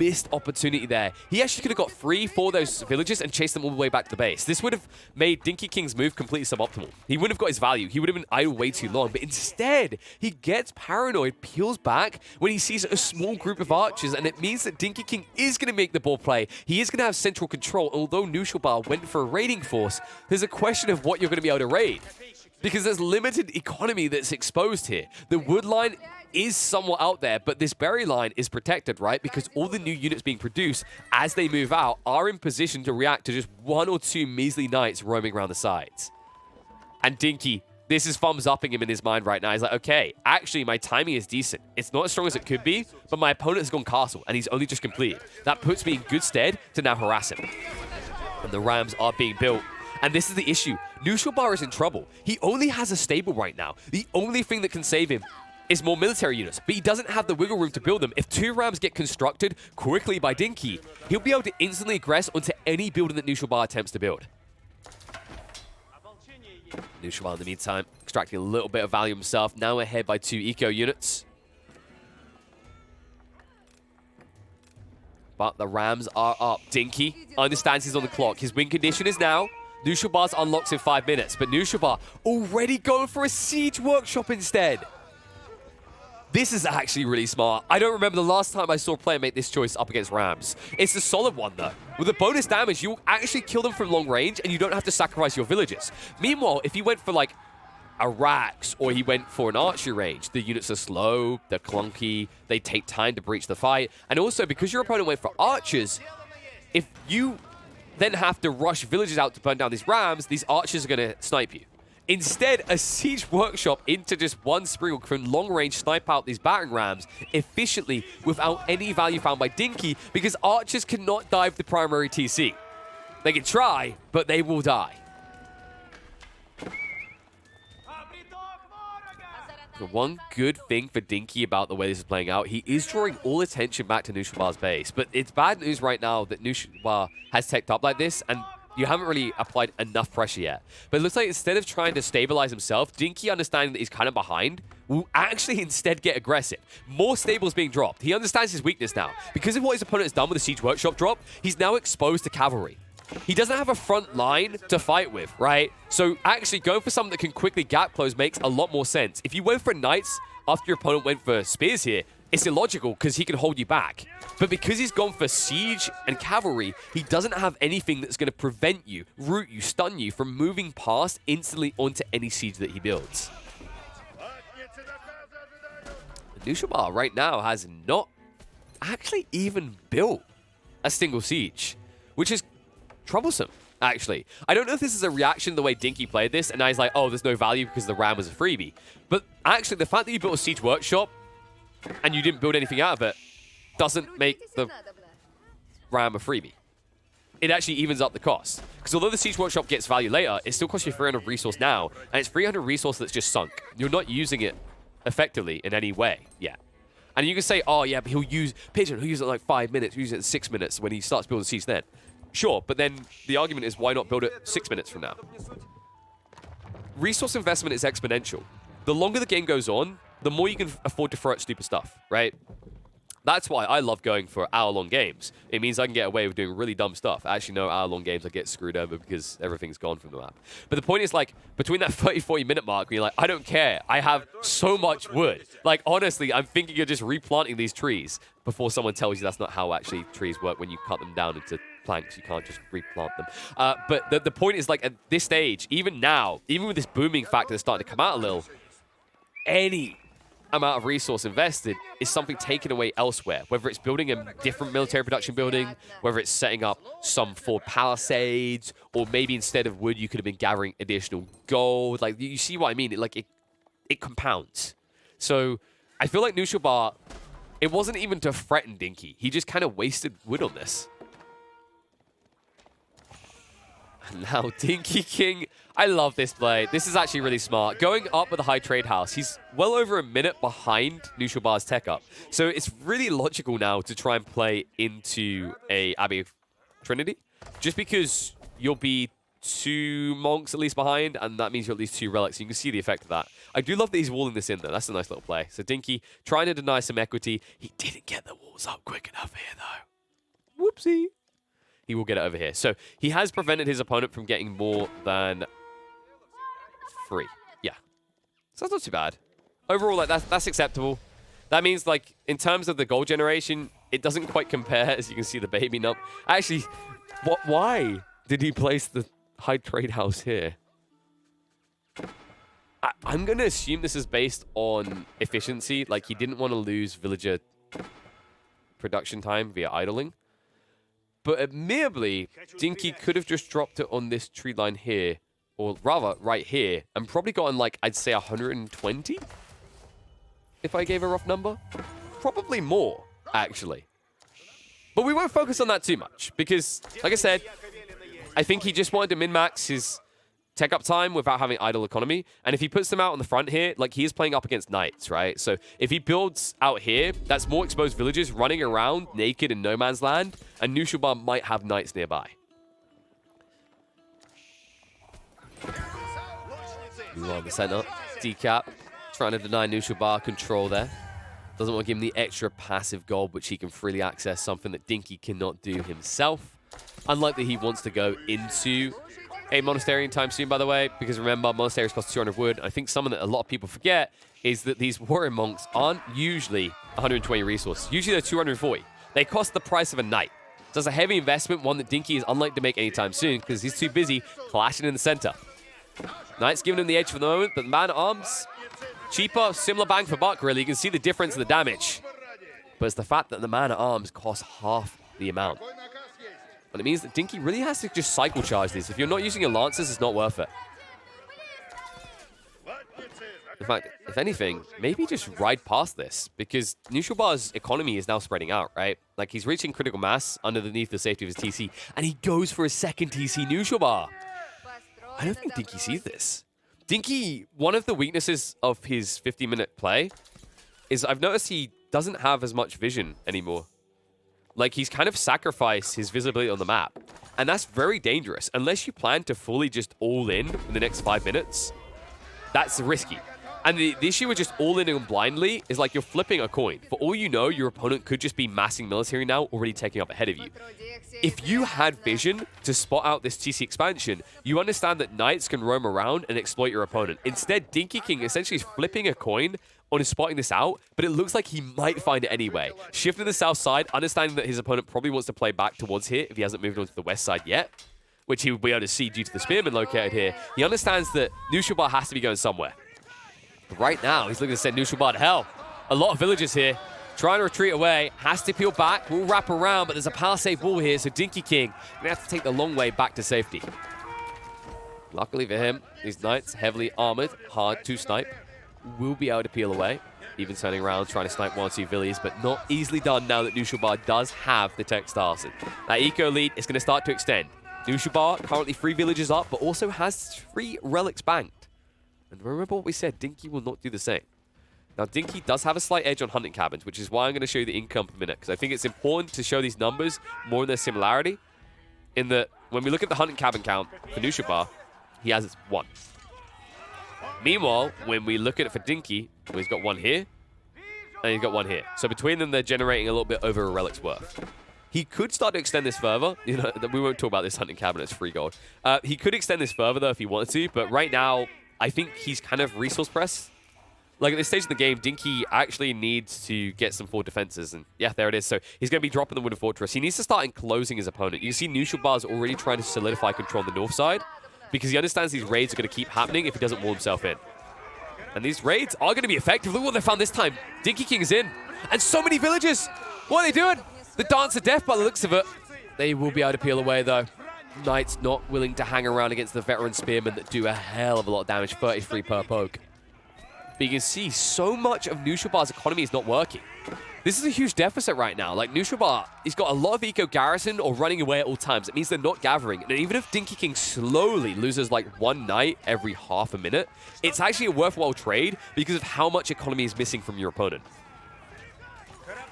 Missed opportunity there. He actually could have got 3-4 those villages and chased them all the way back to the base. This would have made Dinkey King's move completely suboptimal. He wouldn't have got his value. He would have been idle way too long. But instead, he gets paranoid, peels back when he sees a small group of archers, and it means that Dinkey King is going to make the ball play. He is going to have central control. Although Knuschelbar went for a raiding force, there's a question of what you're going to be able to raid, because there's limited economy that's exposed here. The wood line is somewhat out there, but this berry line is protected, right? Because all the new units being produced as they move out are in position to react to just 1 or 2 measly knights roaming around the sides. And Dinkey, this is thumbs upping him in his mind right now. He's like, okay, actually my timing is decent. It's not as strong as it could be, but my opponent has gone castle and he's only just completed. That puts me in good stead to now harass him. And the rams are being built. And this is the issue. Knuschelbar is in trouble. He only has a stable right now. The only thing that can save him is more military units, but he doesn't have the wiggle room to build them. If 2 rams get constructed quickly by Dinkey, he'll be able to instantly aggress onto any building that Knuschelbar attempts to build. Knuschelbar, in the meantime, extracting a little bit of value himself, now ahead by 2 eco units. But the rams are up. Dinkey understands he's on the clock. His win condition is now. Knuschelbar's unlocks in 5 minutes, but Knuschelbar already going for a siege workshop instead. This is actually really smart. I don't remember the last time I saw a player make this choice up against rams. It's a solid one, though. With the bonus damage, you'll actually kill them from long range, and you don't have to sacrifice your villages. Meanwhile, if he went for, like, a Rax, or he went for an archery range, the units are slow, they're clunky, they take time to breach the fight. And also, because your opponent went for archers, if you then have to rush villages out to burn down these rams, these archers are going to snipe you. Instead, a siege workshop into just one spree can long range snipe out these battering rams efficiently without any value found by Dinkey, because archers cannot dive the primary TC. They can try, but they will die. The one good thing for Dinkey about the way this is playing out, he is drawing all attention back to Knuschelbar's base. But it's bad news right now that Knuschelbar has teched up like this, and you haven't really applied enough pressure yet. But it looks like instead of trying to stabilize himself, Dinkey, understanding that he's kind of behind, will actually instead get aggressive. More stables being dropped. He understands his weakness now. Because of what his opponent has done with the Siege Workshop drop, he's now exposed to cavalry. He doesn't have a front line to fight with, right? So actually going for something that can quickly gap close makes a lot more sense. If you went for knights after your opponent went for spears here, it's illogical because he can hold you back. But because he's gone for siege and cavalry, he doesn't have anything that's going to prevent you, root you, stun you from moving past instantly onto any siege that he builds. Knuschelbar right now has not actually even built a single siege, which is troublesome, actually. I don't know if this is a reaction to the way Dinkey played this, and now he's like, oh, there's no value because the ram was a freebie. But actually, the fact that you built a siege workshop and you didn't build anything out of it doesn't make the ram a freebie. It actually evens up the cost. Because although the siege workshop gets value later, it still costs you 300 resource now, and it's 300 resource that's just sunk. You're not using it effectively in any way yet. And you can say, oh yeah, but he'll use Pigeon, he'll use it in like 5 minutes, he'll use it in 6 minutes when he starts building siege then. Sure, but then the argument is why not build it 6 minutes from now? Resource investment is exponential. The longer the game goes on, the more you can afford to throw at stupid stuff, right? That's why I love going for hour-long games. It means I can get away with doing really dumb stuff. Actually, no hour-long games, I get screwed over because everything's gone from the map. But the point is, like, between that 30, 40-minute mark, where you're like, I don't care. I have so much wood. Like, honestly, I'm thinking of just replanting these trees before someone tells you that's not how actually trees work when you cut them down into planks. You can't just replant them. But the point is, like, at this stage, even now, even with this booming factor that's starting to come out a little, any amount of resource invested is something taken away elsewhere, whether it's building a different military production building, whether it's setting up some forward palisades, or maybe instead of wood you could have been gathering additional gold. Like, you see what I mean? It compounds. So I feel like Knuschelbar, it wasn't even to threaten Dinkey. He just kind of wasted wood on this. And now Dinkey King, I love this play. This is actually really smart. Going up with a high trade house, he's well over a minute behind Knuschelbar's tech up. So it's really logical now to try and play into a Abbey of Trinity, just because you'll be 2 monks at least behind, and that means you're at least 2 relics. You can see the effect of that. I do love that he's walling this in, though. That's a nice little play. So Dinkey trying to deny some equity. He didn't get the walls up quick enough here, though. Whoopsie. He will get it over here. So he has prevented his opponent from getting more than 3. Yeah. So that's not too bad. Overall, like, that's acceptable. That means, like, in terms of the gold generation, it doesn't quite compare, as you can see the baby nub. Actually, why did he place the high trade house here? I'm going to assume this is based on efficiency. Like, he didn't want to lose villager production time via idling. But admirably, Dinkey could have just dropped it on this tree line here, or rather, right here, and probably gotten, like, I'd say 120? If I gave a rough number? Probably more, actually. But we won't focus on that too much, because, like I said, I think he just wanted to min-max his tech up time without having idle economy. And if he puts them out on the front here, like, he is playing up against knights, right? So if he builds out here, that's more exposed villagers running around naked in no man's land, and Knuschelbar might have knights nearby. Move on the center. Decap trying to deny Knuschelbar control there. Doesn't want to give him the extra passive gold, which he can freely access, something that Dinkey cannot do himself. Unlikely he wants to go into a monastery anytime soon, by the way, because remember, monasteries cost 200 wood. I think something that a lot of people forget is that these warrior monks aren't usually 120 resources. Usually they're 240. They cost the price of a knight. So it's a heavy investment, one that Dinkey is unlikely to make anytime soon because he's too busy clashing in the center. Knight's giving him the edge for the moment, but the man-at-arms, cheaper, similar bang for buck, really. You can see the difference in the damage. But it's the fact that the man-at-arms costs half the amount. But it means that Dinkey really has to just cycle charge these. If you're not using your lancers, it's not worth it. In fact, if anything, maybe just ride past this, because Knuschelbar's economy is now spreading out, right? Like, he's reaching critical mass underneath the safety of his TC, and he goes for a second TC Knuschelbar. I don't think Dinkey sees this. Dinkey, one of the weaknesses of his 50-minute play is I've noticed he doesn't have as much vision anymore. Like, he's kind of sacrificed his visibility on the map. And that's very dangerous. Unless you plan to fully just all in the next 5 minutes, that's risky. And the issue with just all in and blindly is like you're flipping a coin. For all you know, your opponent could just be massing military now, already taking up ahead of you. If you had vision to spot out this TC expansion, you understand that knights can roam around and exploit your opponent. Instead, Dinkey King essentially is flipping a coin on his spotting this out, but it looks like he might find it anyway. Shifting to the south side, understanding that his opponent probably wants to play back towards here if he hasn't moved on to the west side yet, which he will be able to see due to the spearman located here. He understands that Knuschelbar has to be going somewhere. But right now, he's looking to send Knuschelbar to hell. A lot of villagers here trying to retreat away. Has to peel back. Will wrap around, but there's a palisade wall here, so Dinkey King going to have to take the long way back to safety. Luckily for him, these knights, heavily armored, hard to snipe, will be able to peel away. Even turning around, trying to snipe 1 or 2 villies, but not easily done now that Knuschelbar does have the tech Starson. That eco lead is going to start to extend. Knuschelbar currently 3 villages up, but also has 3 relics banked. And remember what we said, Dinkey will not do the same. Now, Dinkey does have a slight edge on hunting cabins, which is why I'm going to show you the income per minute, because I think it's important to show these numbers more in their similarity, in that when we look at the hunting cabin count for Knuschelbar, he has 1. Meanwhile, when we look at it for Dinkey, well, he's got 1 here, and he's got one here. So between them, they're generating a little bit over a relic's worth. He could start to extend this further. You know, we won't talk about this hunting cabinet. It's free gold. He could extend this further, though, if he wanted to. But right now, I think he's kind of resource pressed. Like, at this stage of the game, Dinkey actually needs to get some forward defenses. And, yeah, there it is. So he's going to be dropping the Wooden Fortress. He needs to start enclosing his opponent. You can see Knuschelbar's already trying to solidify control on the north side because he understands these raids are going to keep happening if he doesn't wall himself in. And these raids are going to be effective. Look what they found this time. Dinkey King is in. And so many villagers. What are they doing? The dance of death by the looks of it. They will be able to peel away, though. Knights not willing to hang around against the veteran spearmen that do a hell of a lot of damage. 33 per poke. But you can see so much of Knuschelbar's economy is not working. This is a huge deficit right now. Like, Knuschelbar, he's got a lot of eco garrison or running away at all times. It means they're not gathering. And even if Dinkey King slowly loses like one knight every half a minute, it's actually a worthwhile trade because of how much economy is missing from your opponent.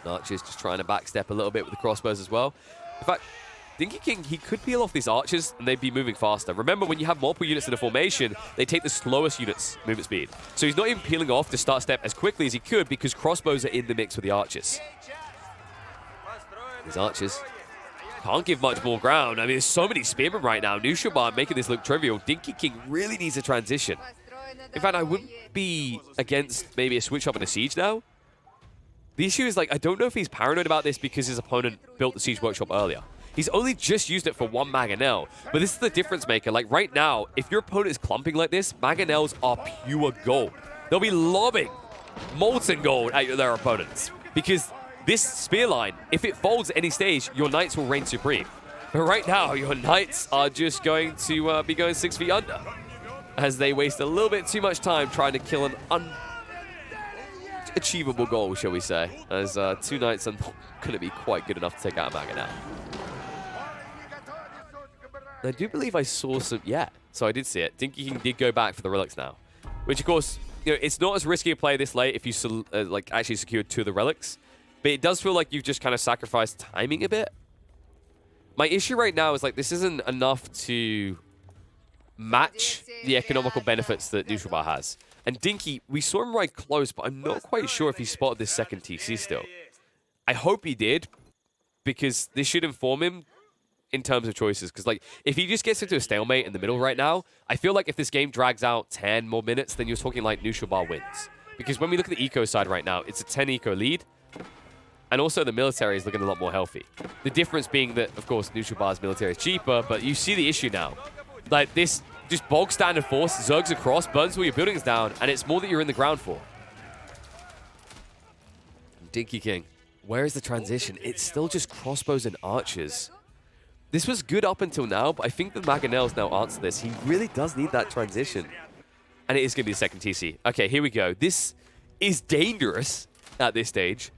Archers just trying to backstep a little bit with the crossbows as well. In fact, Dinkey King, he could peel off these archers and they'd be moving faster. Remember, when you have multiple units in a formation, they take the slowest units' movement speed. So he's not even peeling off to start step as quickly as he could because crossbows are in the mix with the archers. These archers can't give much more ground. I mean, there's so many spearmen right now. Knuschelbar making this look trivial. Dinkey King really needs a transition. In fact, I wouldn't be against maybe a switch up and a siege now. The issue is, like, I don't know if he's paranoid about this because his opponent built the Siege Workshop earlier. He's only just used it for one Mangonel, but this is the difference maker. Like, right now, if your opponent is clumping like this, Mangonels are pure gold. They'll be lobbing molten gold at their opponents because this spear line, if it folds at any stage, your knights will reign supreme. But right now, your knights are just going to be going 6 feet under as they waste a little bit too much time trying to kill an achievable goal, shall we say, as 2 knights are not going to be quite good enough to take out a Mangonel. I do believe I saw some... Yeah, so I did see it. Dinkey King did go back for the relics now, which, of course, you know, it's not as risky a play this late if you like actually secured 2 of the relics, but it does feel like you've just kind of sacrificed timing a bit. My issue right now is, like, this isn't enough to match the economical benefits that Knuschelbar has. And Dinkey, we saw him right close, but I'm not quite sure if he spotted this second TC still. I hope he did, because this should inform him in terms of choices. Because, like, if he just gets into a stalemate in the middle right now, I feel like if this game drags out 10 more minutes, then you're talking like Knuschelbar wins. Because when we look at the eco side right now, it's a 10 eco lead. And also the military is looking a lot more healthy. The difference being that, of course, Knuschelbar's military is cheaper, but you see the issue now. Like, this just bog standard force, zergs across, burns all your buildings down, and it's more that you're in the ground for. Dinkey King, where is the transition? It's still just crossbows and archers. This was good up until now, but I think the Mangonels now answer this. He really does need that transition. And it is going to be the second TC. Okay, here we go. This is dangerous at this stage.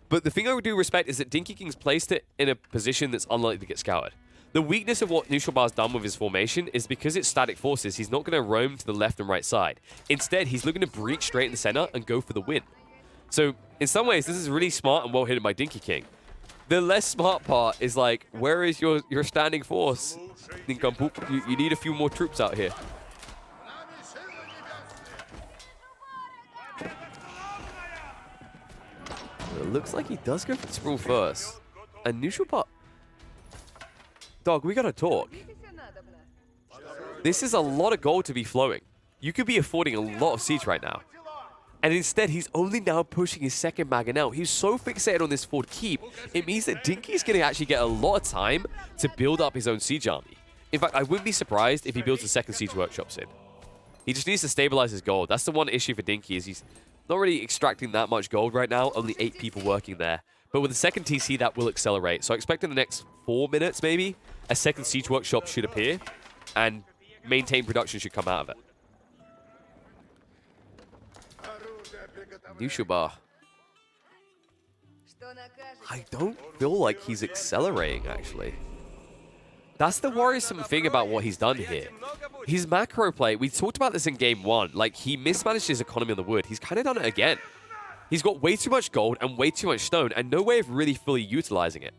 But the thing I would do respect is that Dinkey King's placed it in a position that's unlikely to get scoured. The weakness of what Knuschelbar's done with his formation is because it's static forces, he's not going to roam to the left and right side. Instead, he's looking to breach straight in the center and go for the win. So, in some ways, this is really smart and well hidden by Dinkey King. The less smart part is, like, where is your standing force? You need a few more troops out here. It looks like he does go for the sprawl first. And Knuschelbar... Dog, we gotta talk. This is a lot of gold to be flowing. You could be affording a lot of siege right now. And instead, he's only now pushing his second Mangonel. He's so fixated on this fort keep, it means that Dinkey's going to actually get a lot of time to build up his own siege army. In fact, I wouldn't be surprised if he builds a second siege workshop soon. He just needs to stabilize his gold. That's the one issue for Dinkey, is he's not really extracting that much gold right now. Only 8 people working there. But with the second TC, that will accelerate. So I expect in the next 4 minutes, maybe, a second siege workshop should appear, and maintained production should come out of it. Knuschelbar. I don't feel like he's accelerating, actually. That's the worrisome thing about what he's done here. His macro play, we talked about this in game 1. Like, he mismanaged his economy on the wood. He's kind of done it again. He's got way too much gold and way too much stone and no way of really fully utilizing it.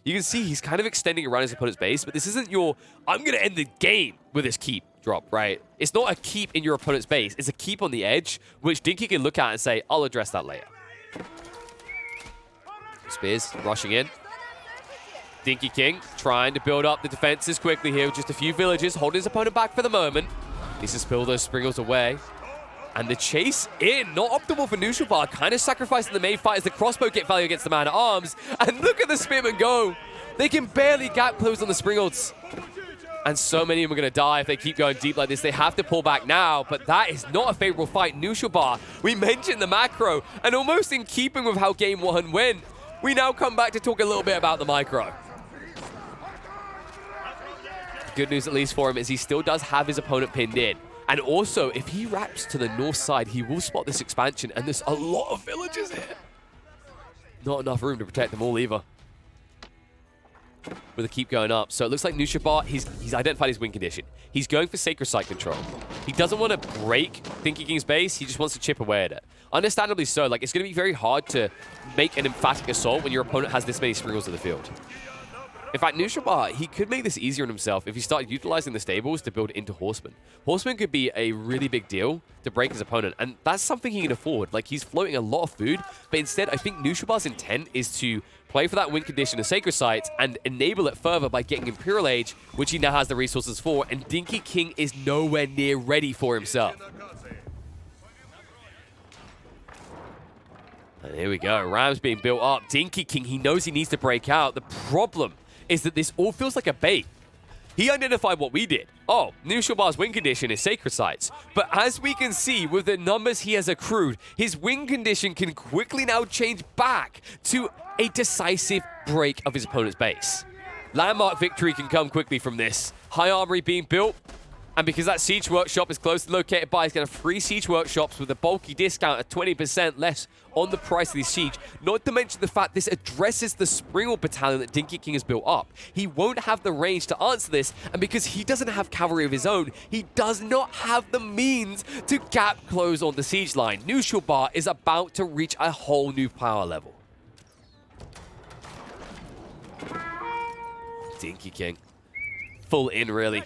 You can see he's kind of extending around his opponent's base, but this isn't your, I'm going to end the game with this keep drop, right? It's not a keep in your opponent's base. It's a keep on the edge, which Dinkey can look at and say, I'll address that later. Spears rushing in. Dinkey King trying to build up the defenses quickly here with just a few villagers, holding his opponent back for the moment. Needs to spill those Sprinkles away. And the chase in, not optimal for Knuschelbar, kind of sacrificing the main fight as the crossbow get value against the man-at-arms. And look at the Spearmen go. They can barely gap close on the Sprinkles. And so many of them are going to die if they keep going deep like this. They have to pull back now, but that is not a favorable fight. Knuschelbar, we mentioned the macro, and almost in keeping with how game 1 went, we now come back to talk a little bit about the micro. Good news, at least for him, is he still does have his opponent pinned in. And also, if he wraps to the north side, he will spot this expansion, and there's a lot of villagers here. Not enough room to protect them all either. With a keep going up. So it looks like Knuschelbar, he's identified his win condition. He's going for Sacred Site control. He doesn't want to break Dinkey King's base, he just wants to chip away at it. Understandably so, like, it's going to be very hard to make an emphatic assault when your opponent has this many Sprinkles in the field. In fact, Knuschelbar, he could make this easier on himself if he started utilizing the stables to build into Horsemen. Horsemen could be a really big deal to break his opponent, and that's something he can afford. Like, he's floating a lot of food, but instead, I think Knuschelbar's intent is to play for that win condition of Sacred Sites and enable it further by getting Imperial Age, which he now has the resources for, and Dinkey King is nowhere near ready for himself. And here we go, Rams being built up. Dinkey King, he knows he needs to break out. The problem is that this all feels like a bait. He identified what we did. Oh, Knuschelbar's win condition is Sacred Sites. But as we can see, with the numbers he has accrued, his win condition can quickly now change back to a decisive break of his opponent's base. Landmark victory can come quickly from this. High Armory being built, and because that Siege Workshop is closely located by, he's going to have 3 Siege Workshops with a bulky discount at 20% less on the price of the Siege. Not to mention the fact this addresses the Springle Battalion that Dinkey King has built up. He won't have the range to answer this, and because he doesn't have cavalry of his own, he does not have the means to gap close on the siege line. Knuschelbar is about to reach a whole new power level. Dinkey King. Full in, really.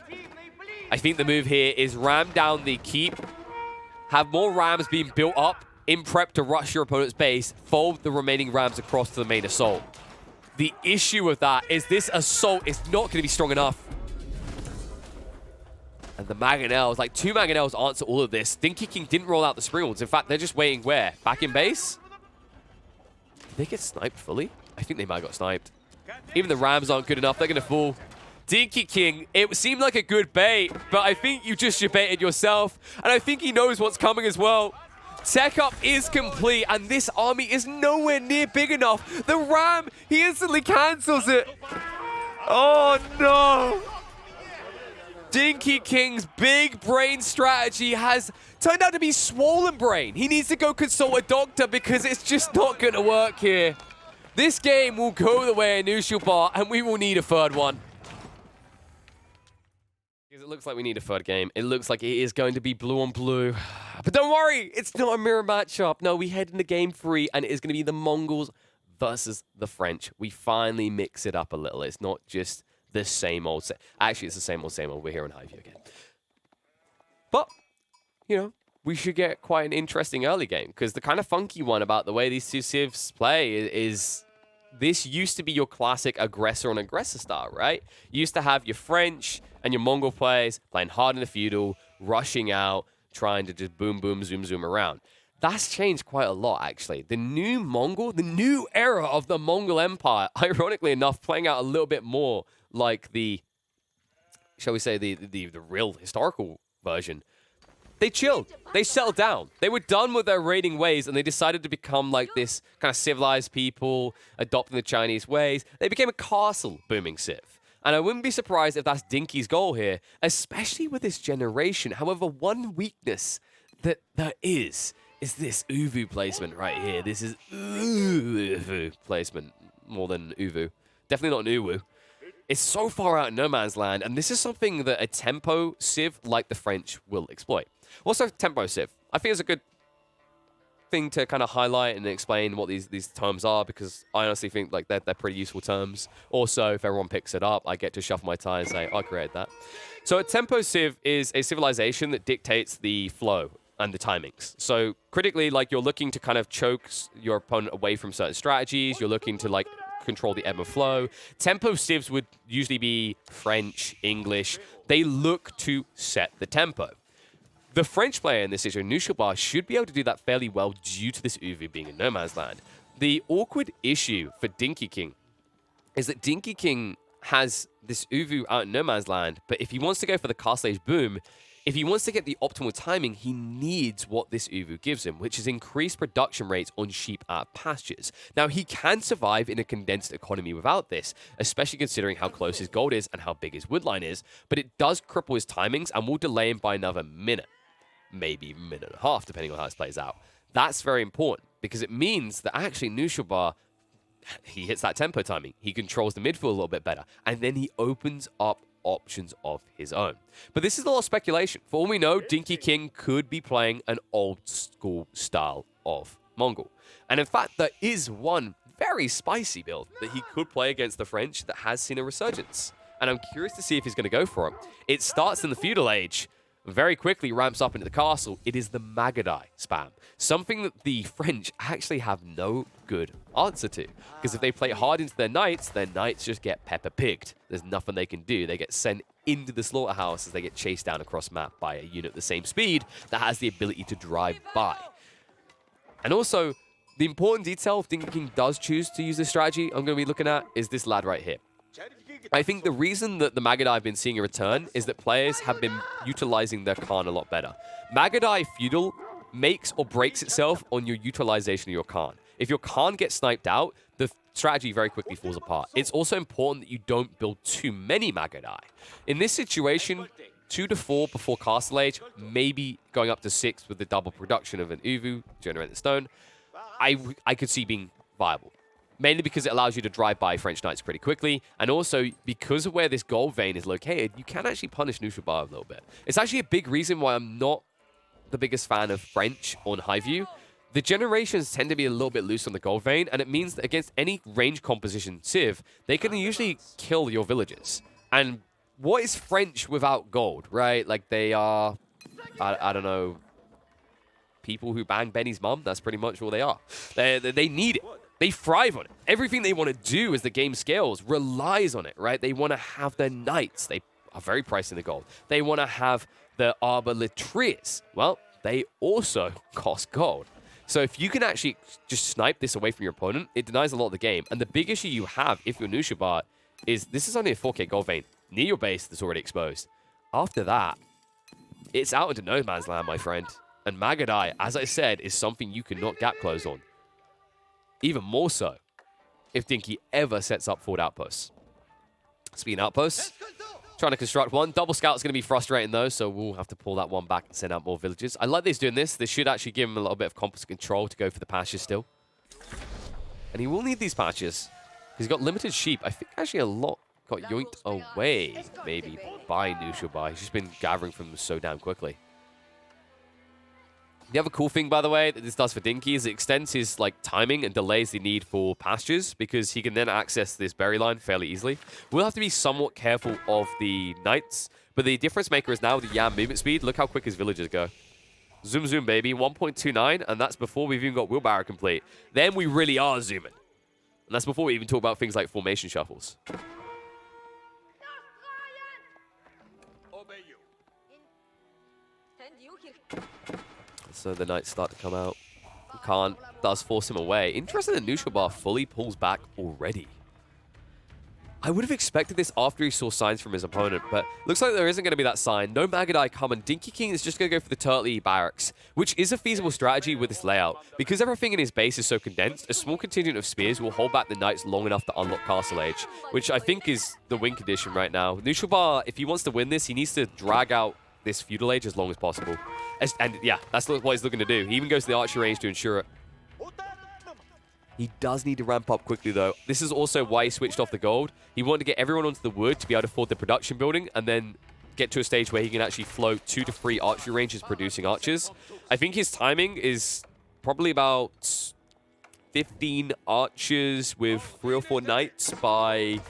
I think the move here is ram down the keep, have more rams being built up in prep to rush your opponent's base, fold the remaining rams across to the main assault. The issue with that is this assault is not going to be strong enough. And the Mangonels, like 2 Mangonels answer all of this. Dinkey King didn't roll out the Springles. In fact, they're just waiting where? Back in base? Did they get sniped fully? I think they might have got sniped. Even the Rams aren't good enough. They're going to fall. Dinkey King, it seemed like a good bait, but I think you just baited yourself. And I think he knows what's coming as well. Tech up is complete, and this army is nowhere near big enough. The Ram, he instantly cancels it. Oh, no. Dinkey King's big brain strategy has turned out to be swollen brain. He needs to go consult a doctor because it's just not going to work here. This game will go the way of Knuschelbar, and we will need a third one. Because it looks like we need a third game. It looks like it is going to be blue on blue. But don't worry, it's not a mirror matchup. No, we head into game 3, and it is going to be the Mongols versus the French. We finally mix it up a little. It's not just the same old... Actually, it's the same old. We're here on Highview again. But, you know, we should get quite an interesting early game, because the kind of funky one about the way these two civs play is this used to be your classic aggressor on aggressor style, right? You used to have your French and your Mongol players playing hard in the feudal, rushing out, trying to just boom, boom, zoom, zoom around. That's changed quite a lot, actually. The new era of the Mongol Empire, ironically enough, playing out a little bit more like the, shall we say, the real historical version. They chilled. They settled down. They were done with their raiding ways, and they decided to become like this kind of civilized people, adopting the Chinese ways. They became a castle-booming civ. And I wouldn't be surprised if that's Dinkey's goal here, especially with this generation. However, one weakness that there is this Uvu placement right here. This is Uvu placement more than Uvu. Definitely not an Uwu. It's so far out in no man's land, and this is something that a tempo civ like the French will exploit. Also, tempo civ. I think it's a good thing to kind of highlight and explain what these terms are, because I honestly think like they're pretty useful terms. Also, if everyone picks it up, I get to shuffle my tie and say, I created that. So a tempo civ is a civilization that dictates the flow and the timings. So critically, like, you're looking to kind of choke your opponent away from certain strategies. You're looking to, like, control the ebb and flow. Tempo civs would usually be French, English. They look to set the tempo. The French player in this situation, Knuschelbar, should be able to do that fairly well due to this Uvu being in no man's land. The awkward issue for Dinkey King is that Dinkey King has this Uvu out in no man's land, but if he wants to go for the Castle Age boom, if he wants to get the optimal timing, he needs what this Uvu gives him, which is increased production rates on sheep at pastures. Now, he can survive in a condensed economy without this, especially considering how close his gold is and how big his woodline is, but it does cripple his timings and will delay him by another minute, maybe a minute and a half, depending on how this plays out. That's very important, because it means that actually Knuschelbar, he hits that tempo timing, he controls the midfield a little bit better, and then he opens up options of his own. But this is a lot of speculation. For all we know, Dinkey King could be playing an old school style of Mongol. And in fact, there is one very spicy build that he could play against the French that has seen a resurgence. And I'm curious to see if he's going to go for it. It starts in the Feudal Age, very quickly ramps up into the castle. It is the Magadai spam. Something that the French actually have no good answer to. Because if they play hard into their knights just get pepper pigged. There's nothing they can do. They get sent into the slaughterhouse as they get chased down across map by a unit the same speed that has the ability to drive by. And also, the important detail if Dinkey King does choose to use this strategy I'm going to be looking at is this lad right here. I think the reason that the Magadai have been seeing a return is that players have been utilizing their Khan a lot better. Magadai Feudal makes or breaks itself on your utilization of your Khan. If your Khan gets sniped out, the strategy very quickly falls apart. It's also important that you don't build too many Magadai. In this situation, 2 to 4 before Castle Age, maybe going up to 6 with the double production of an Uvu, generating stone, I could see being viable. Mainly because it allows you to drive by French knights pretty quickly, and also because of where this gold vein is located, you can actually punish Knuschelbar a little bit. It's actually a big reason why I'm not the biggest fan of French on Highview. The generations tend to be a little bit loose on the gold vein, and it means that against any range composition civ, they can usually kill your villages. And what is French without gold, right? Like, they are, I don't know, people who bang Benny's mum. That's pretty much all they are. They need it. They thrive on it. Everything they want to do as the game scales relies on it, right? They want to have their knights. They are very priced in the gold. They want to have the arbaletriers. Well, they also cost gold. So if you can actually just snipe this away from your opponent, it denies a lot of the game. And the big issue you have if you're Knuschelbar is this is only a 4K gold vein near your base that's already exposed. After that, it's out into no man's land, my friend. And Magadai, as I said, is something you cannot gap close on. Even more so if Dinkey ever sets up forward outposts. Speaking of outposts, trying to construct one. Double scout's going to be frustrating though, so we'll have to pull that one back and send out more villages. I like this doing this. This should actually give him a little bit of compass control to go for the pastures still. And he will need these pastures. He's got limited sheep. I think actually a lot got yoinked away, maybe, by Knuschelbar. He's just been gathering from them so damn quickly. The other cool thing, by the way, that this does for Dinkey is it extends his timing and delays the need for pastures because he can then access this berry line fairly easily. We'll have to be somewhat careful of the knights, but the difference maker is now the Yam movement speed. Look how quick his villagers go. Zoom, zoom, baby. 1.29, and that's before we've even got wheelbarrow complete. Then we really are zooming. And that's before we even talk about things like formation shuffles. So the knights start to come out. Khan does force him away. Interesting that Knuschelbar fully pulls back already. I would have expected this after he saw signs from his opponent, but looks like there isn't going to be that sign. No Magadai coming. Dinkey King is just going to go for the Turtley barracks, which is a feasible strategy with this layout. Because everything in his base is so condensed, a small contingent of spears will hold back the knights long enough to unlock Castle Age, which I think is the win condition right now. Knuschelbar, if he wants to win this, he needs to drag out this Feudal Age as long as possible. And yeah, that's what he's looking to do. He even goes to the archery range to ensure it. He does need to ramp up quickly, though. This is also why he switched off the gold. He wanted to get everyone onto the wood to be able to afford the production building and then get to a stage where he can actually float 2 to 3 archery ranges producing archers. I think his timing is probably about 15 archers with 3 or 4 knights by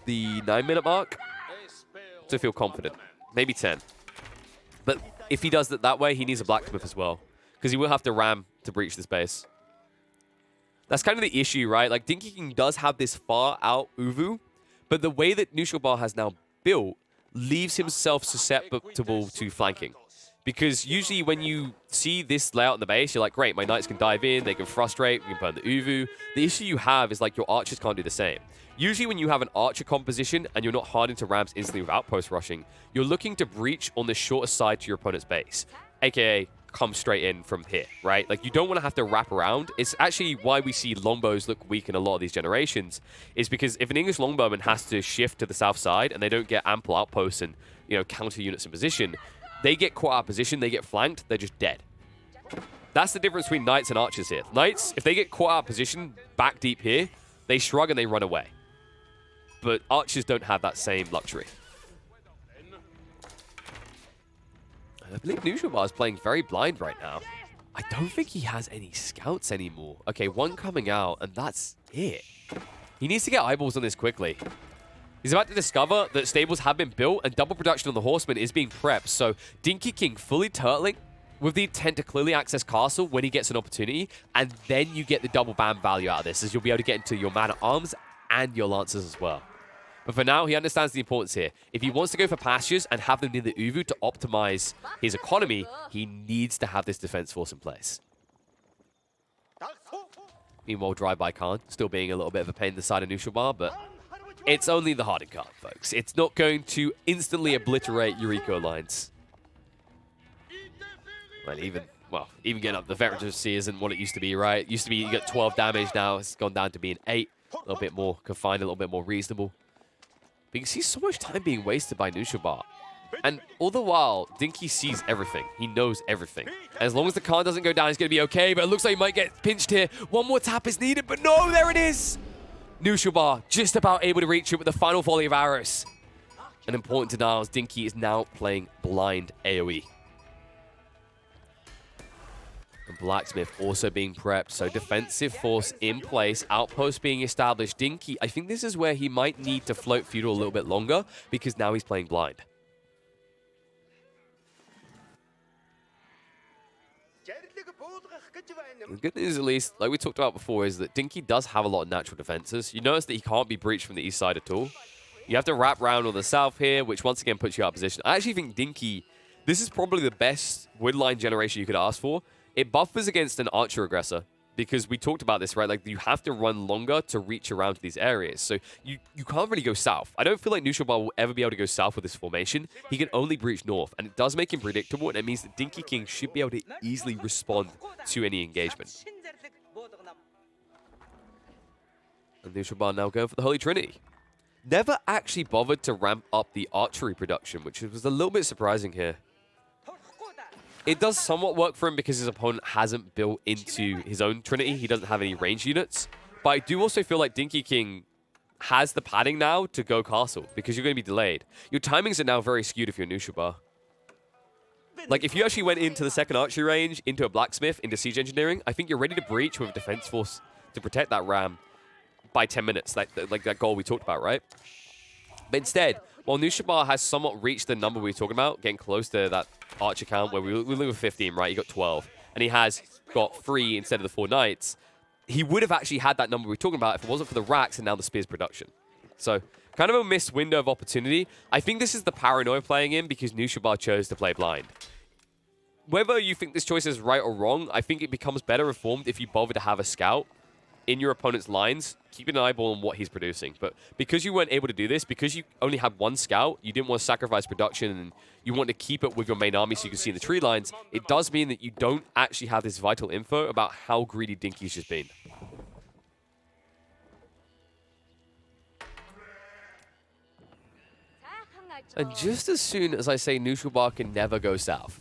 the 9-minute mark to feel confident. Maybe 10. But if he does it that way, he needs a blacksmith as well, because he will have to ram to breach this base. That's kind of the issue, right? Like, Dinkey King does have this far out Uvu, but the way that Knuschelbar has now built leaves himself susceptible to flanking. Because usually when you see this layout in the base, you're like, great, my knights can dive in, they can frustrate, we can burn the Uvu. The issue you have is like your archers can't do the same. Usually when you have an archer composition and you're not hard into rams instantly with outpost rushing, you're looking to breach on the shorter side to your opponent's base, aka come straight in from here, right? Like, you don't want to have to wrap around. It's actually why we see longbows look weak in a lot of these generations, is because if an English longbowman has to shift to the south side and they don't get ample outposts and, you know, counter units in position, they get caught out of position, they get flanked, they're just dead. That's the difference between knights and archers here. Knights, if they get caught out of position back deep here, they shrug and they run away. But archers don't have that same luxury. I believe Knuschelbar is playing very blind right now. I don't think he has any scouts anymore. Okay, one coming out, and that's it. He needs to get eyeballs on this quickly. He's about to discover that stables have been built and double production on the horsemen is being prepped. So Dinkey King fully turtling with the intent to clearly access castle when he gets an opportunity. And then you get the double bam value out of this, as you'll be able to get into your man-at-arms and your lancers as well. But for now, he understands the importance here. If he wants to go for pastures and have them near the Uvu to optimize his economy, he needs to have this defense force in place. Meanwhile, Drive-By Khan still being a little bit of a pain in the side of Knuschelbar, but it's only the hardened card, folks. It's not going to instantly obliterate your eco lines. Well, even getting up the Veterancy isn't what it used to be, right? It used to be you get 12 damage, now it's gone down to being 8. A little bit more confined, a little bit more reasonable. But you can see so much time being wasted by Knuschelbar. And all the while, Dinkey sees everything. He knows everything. And as long as the Khan doesn't go down, he's going to be okay. But it looks like he might get pinched here. One more tap is needed, but no, there it is! Knuschelbar just about able to reach it with the final volley of arrows. And important to know is Dinkey is now playing blind AoE. And Blacksmith also being prepped, so defensive force in place, outpost being established. Dinkey, I think this is where he might need to float Feudal a little bit longer, because now he's playing blind. The good news, at least, like we talked about before, is that Dinkey does have a lot of natural defenses. You notice that he can't be breached from the east side at all. You have to wrap around on the south here, which once again puts you out of position. I actually think Dinkey, this is probably the best woodline generation you could ask for. It buffers against an archer aggressor, because we talked about this, right? Like, you have to run longer to reach around to these areas. So you can't really go south. I don't feel like Knuschelbar will ever be able to go south with this formation. He can only breach north, and it does make him predictable, and it means that Dinkey King should be able to easily respond to any engagement. And Knuschelbar now going for the Holy Trinity. Never actually bothered to ramp up the archery production, which was a little bit surprising here. It does somewhat work for him because his opponent hasn't built into his own Trinity. He doesn't have any range units. But I do also feel like Dinkey King has the padding now to go castle, because you're going to be delayed. Your timings are now very skewed if you're Knuschelbar. Like, if you actually went into the second archery range, into a blacksmith, into siege engineering, I think you're ready to breach with a defense force to protect that ram by 10 minutes, like that goal we talked about, right? But instead, while Knuschelbar has somewhat reached the number we were talking about, getting close to that archer count where we live with 15, right? He got 12. And he has got 3 instead of the 4 knights. He would have actually had that number we were talking about if it wasn't for the racks and now the spears production. So, kind of a missed window of opportunity. I think this is the paranoia playing in because Knuschelbar chose to play blind. Whether you think this choice is right or wrong, I think it becomes better informed if you bother to have a scout in your opponent's lines, keeping an eyeball on what he's producing. But because you weren't able to do this, because you only had 1 scout, you didn't want to sacrifice production, and you want to keep it with your main army so you can see in the tree lines, it does mean that you don't actually have this vital info about how greedy Dinkey's just been. And just as soon as I say Knuschelbar can never go south.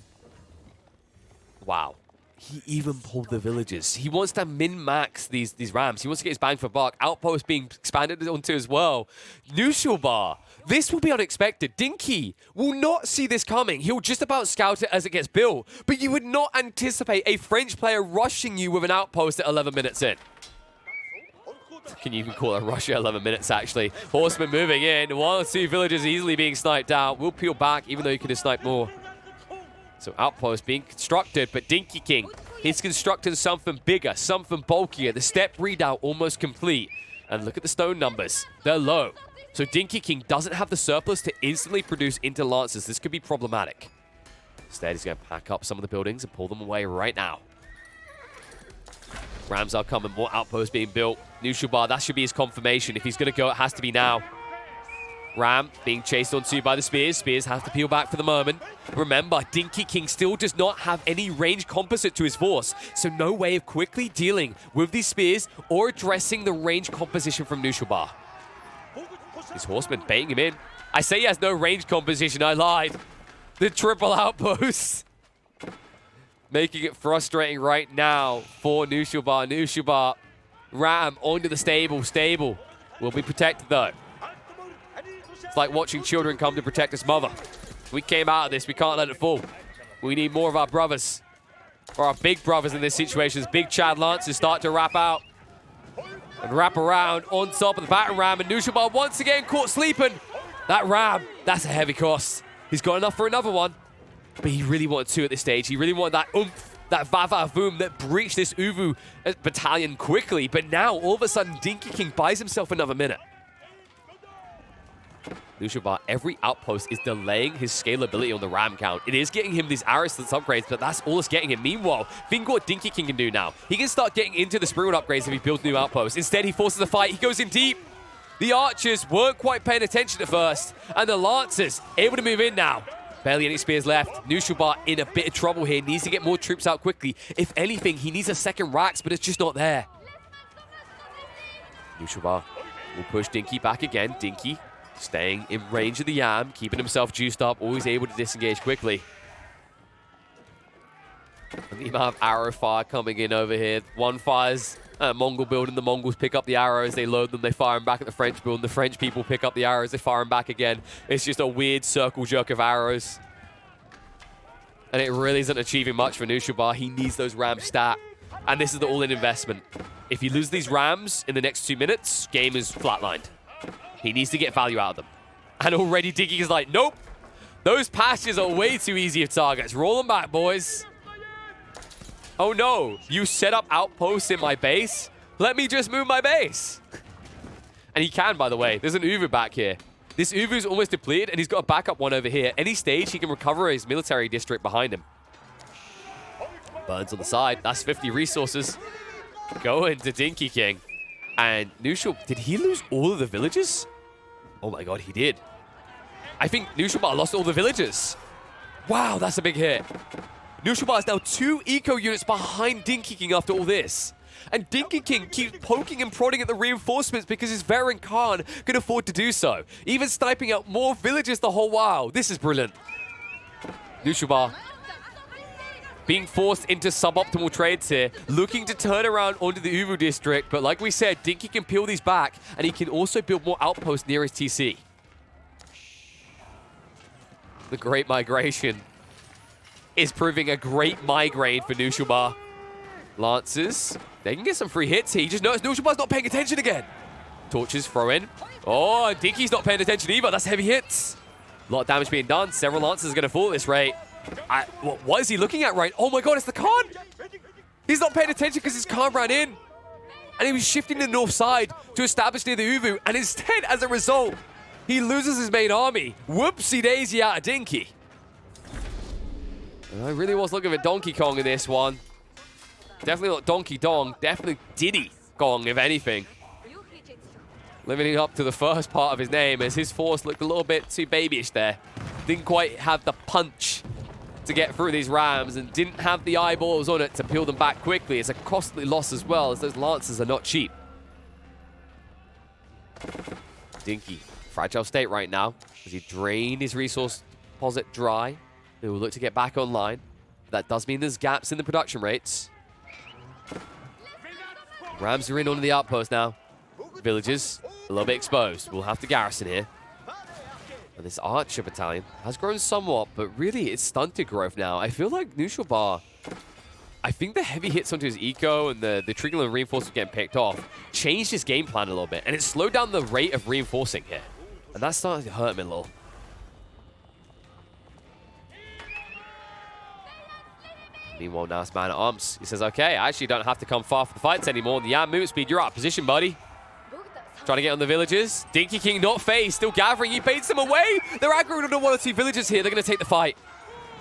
Wow. He even pulled the villages. He wants to min-max these rams. He wants to get his bang for buck. Outpost being expanded onto as well. Knuschelbar, this will be unexpected. Dinkey will not see this coming. He'll just about scout it as it gets built. But you would not anticipate a French player rushing you with an outpost at 11 minutes in. Can you even call it a rush at 11 minutes, actually? Horsemen moving in. 1 or 2 villages easily being sniped out. Will peel back, even though you could have sniped more. So outpost being constructed, but Dinkey King, he's constructing something bigger, something bulkier. The step redoubt almost complete. And look at the stone numbers. They're low. So Dinkey King doesn't have the surplus to instantly produce into Lancers. This could be problematic. Instead, he's going to pack up some of the buildings and pull them away right now. Rams are coming. More outposts being built. Knuschelbar, that should be his confirmation. If he's going to go, it has to be now. Ram being chased onto by the Spears. Spears have to peel back for the moment. Remember, Dinkey King still does not have any range composite to his force, so no way of quickly dealing with these Spears or addressing the range composition from Knuschelbar. His horsemen baiting him in. I say he has no range composition, I lied. The triple outpost. Making it frustrating right now for Knuschelbar. Knuschelbar, Ram onto the stable. Stable will be protected though. It's like watching children come to protect his mother. We came out of this. We can't let it fall. We need more of our brothers. Or our big brothers in this situation. As big Chad Lancers start to wrap out. And wrap around on top of the battering ram. And Knuschelbar once again caught sleeping. That ram, that's a heavy cost. He's got enough for another one. But he really wanted two at this stage. He really wanted that oomph, that va-va-voom that breached this Uvu battalion quickly. But now, all of a sudden, Dinkey King buys himself another minute. Knuschelbar, every outpost is delaying his scalability on the ram count. It is getting him these arrow-slits upgrades, but that's all it's getting him. Meanwhile, think what Dinkey King can do now. He can start getting into the Springwood upgrades if he builds new outposts. Instead, he forces a fight. He goes in deep. The archers weren't quite paying attention at first, and the lancers able to move in now. Barely any spears left. Knuschelbar in a bit of trouble here. Needs to get more troops out quickly. If anything, he needs a second Rax, but it's just not there. Knuschelbar will push Dinkey back again. Dinkey staying in range of the Yam, keeping himself juiced up, always able to disengage quickly. And the amount of arrow fire coming in over here. One fires at Mongol building. The Mongols pick up the arrows. They load them. They fire them back at the French building. The French people pick up the arrows. They fire them back again. It's just a weird circle jerk of arrows. And it really isn't achieving much for Knuschelbar. He needs those rams stat. And this is the all-in investment. If he loses these rams in the next 2 minutes, game is flatlined. He needs to get value out of them. And already Dinkey is like, nope. Those pastures are way too easy of targets. Roll them back, boys. Oh no, you set up outposts in my base? Let me just move my base. And he can, by the way. There's an Uvu back here. This Uvu's almost depleted, and he's got a backup one over here. Any stage, he can recover his military district behind him. Burns on the side. That's 50 resources. Going to Dinkey King. And Knuschelbar, did he lose all of the villages? Oh my god, he did. I think Knuschelbar lost all the villages. Wow, that's a big hit. Knuschelbar is now 2 eco units behind Dinkey King after all this. And Dinkey King keeps poking and prodding at the reinforcements because his veteran Khan can afford to do so. Even sniping out more villages the whole while. This is brilliant. Knuschelbar being forced into suboptimal trades here, looking to turn around onto the Uvu district. But like we said, Dinkey can peel these back, and he can also build more outposts near his TC. The Great Migration is proving a great migraine for Knuschelbar. Lancers, they can get some free hits here. You just notice Knuschelbar's not paying attention again. Torches throw in. Oh, and Dinkey's not paying attention either. That's heavy hits. A lot of damage being done. Several Lancers are going to fall at this rate. What is he looking at right? Oh my god, it's the Khan! He's not paying attention because his Khan ran in. And he was shifting to the north side to establish near the Uvu. And instead, as a result, he loses his main army. Whoopsie daisy out of Dinkey. I really was looking for Donkey Kong in this one. Definitely not Donkey Dong. Definitely Diddy Kong, if anything. Living up to the first part of his name as his force looked a little bit too babyish there. Didn't quite have the punch to get through these rams and didn't have the eyeballs on it to peel them back quickly. It's a costly loss as well, as those lancers are not cheap. Dinkey, fragile state right now as he drained his resource deposit dry. He will look to get back online. That does mean there's gaps in the production rates. Rams are in onto the outpost now. Villages a little bit exposed. We'll have to garrison here. And this archer battalion has grown somewhat, but really it's stunted growth now. I feel like Knuschelbar, I think the heavy hits onto his eco and the trickle and reinforcements getting picked off changed his game plan a little bit, and it slowed down the rate of reinforcing here. And that's starting to hurt him a little. Meanwhile, now it's man-at-arms. He says, okay, I actually don't have to come far for the fights anymore. The movement speed, you're out of position, buddy. Trying to get on the villagers. Dinkey King not phased, still gathering. He baits them away. They're aggroed on 1 or 2 villagers here. They're going to take the fight.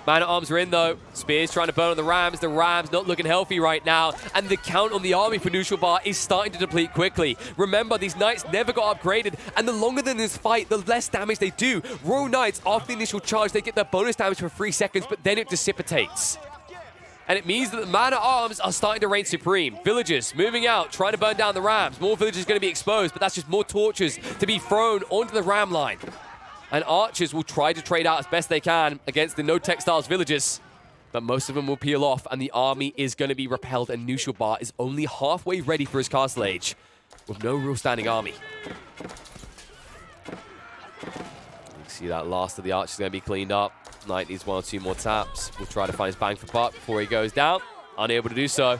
Man-at-arms are in, though. Spears trying to burn on the Rams. The Rams not looking healthy right now. And the count on the army for Knuschelbar is starting to deplete quickly. Remember, these Knights never got upgraded. And the longer than this fight, the less damage they do. Royal Knights, after the initial charge, they get their bonus damage for 3 seconds, but then it dissipates. And it means that the man-at-arms are starting to reign supreme. Villagers moving out, trying to burn down the Rams. More villagers going to be exposed, but that's just more torches to be thrown onto the Ram line. And archers will try to trade out as best they can against the no textiles villagers. But most of them will peel off, and the army is going to be repelled, and Knuschelbar is only halfway ready for his castle age, with no real standing army. You see that last of the archers going to be cleaned up. Knight needs 1 or 2 more taps. We'll try to find his bang for buck before he goes down. Unable to do so.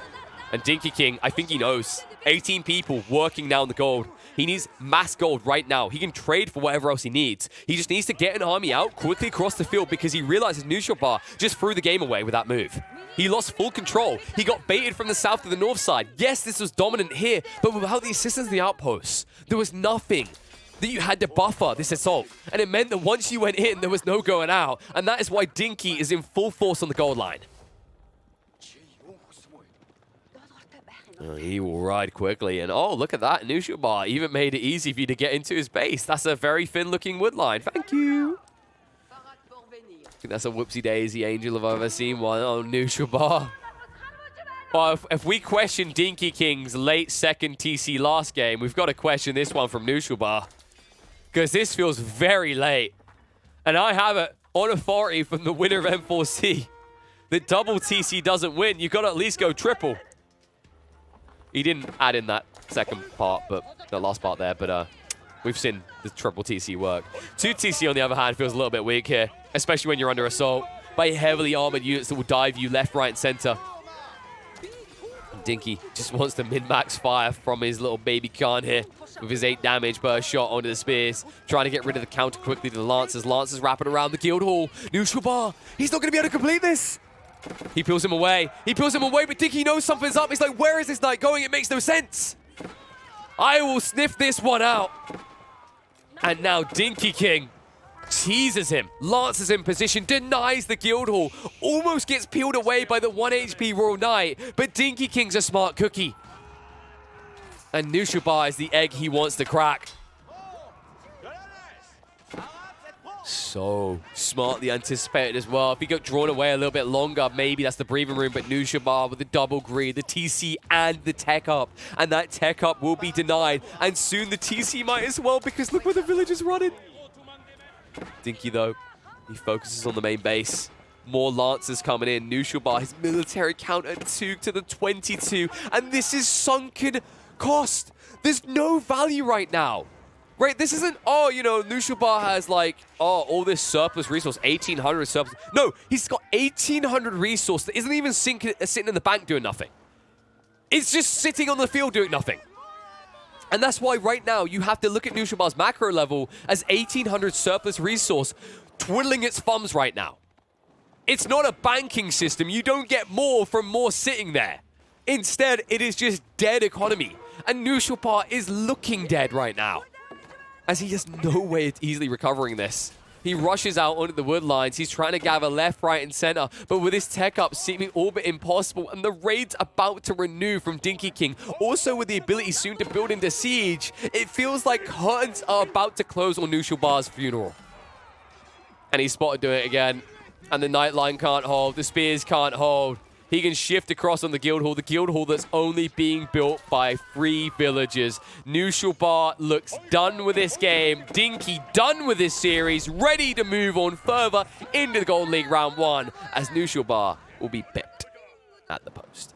And Dinkey King, I think he knows. 18 people working now on the gold. He needs mass gold right now. He can trade for whatever else he needs. He just needs to get an army out quickly across the field because he realizes Knuschelbar just threw the game away with that move. He lost full control. He got baited from the south to the north side. Yes, this was dominant here, but without the assistance of the outposts, there was nothing that you had to buffer this assault. And it meant that once you went in, there was no going out. And that is why Dinkey is in full force on the gold line. He will ride quickly. And oh, look at that. Knuschelbar even made it easy for you to get into his base. That's a very thin-looking wood line. Thank you. I think that's a whoopsie-daisy angel if I've ever seen one. Oh, Knuschelbar. Well, if we question Dinkey King's late second TC last game, we've got to question this one from Knuschelbar. Because this feels very late. And I have it on authority from the winner of M4C that double TC doesn't win. You've got to at least go triple. He didn't add in that second part, but the last part there, but we've seen the triple TC work. 2 TC, on the other hand, feels a little bit weak here, especially when you're under assault by heavily armored units that will dive you left, right, and center. Dinkey just wants to min-max fire from his little baby Khan here with his 8 damage per shot onto the spears, trying to get rid of the counter quickly to the Lancers. Lancers wrapping around the guild hall. Knuschelbar, he's not going to be able to complete this. He peels him away. He peels him away, but Dinkey knows something's up. He's like, where is this knight going? It makes no sense. I will sniff this one out. And now Dinkey King teases him, lances in position, denies the guild hall, almost gets peeled away by the 1 HP Royal Knight, but Dinkey King's a smart cookie. And Knuschelbar is the egg he wants to crack. So smartly anticipated as well. If he got drawn away a little bit longer, maybe that's the breathing room, but Knuschelbar with the double greed, the TC and the tech up, and that tech up will be denied, and soon the TC might as well, because look where the village is running. Dinkey, though, he focuses on the main base. More Lancers coming in. Knuschelbar, his military count at 2 to the 22. And this is sunken cost. There's no value right now. Right? This isn't, oh, you know, Knuschelbar has like, oh, all this surplus resource, 1,800 surplus. No, he's got 1,800 resource that isn't even sitting in the bank doing nothing. It's just sitting on the field doing nothing. And that's why right now you have to look at Knuschelbar's macro level as 1,800 surplus resource twiddling its thumbs right now. It's not a banking system. You don't get more from more sitting there. Instead, it is just dead economy. And Knuschelbar is looking dead right now, as he has no way of easily recovering this. He rushes out onto the wood lines. He's trying to gather left, right, and center. But with his tech up seeming all but impossible, and the raid's about to renew from Dinkey King, also with the ability soon to build into siege, it feels like curtains are about to close on Knuschelbar's funeral. And he's spotted doing it again. And the Night Line can't hold. The spears can't hold. He can shift across on the guild hall that's only being built by 3 villagers. Knuschelbar looks done with this game. Dinkey done with this series, ready to move on further into the Golden League round 1, as Knuschelbar will be picked at the post.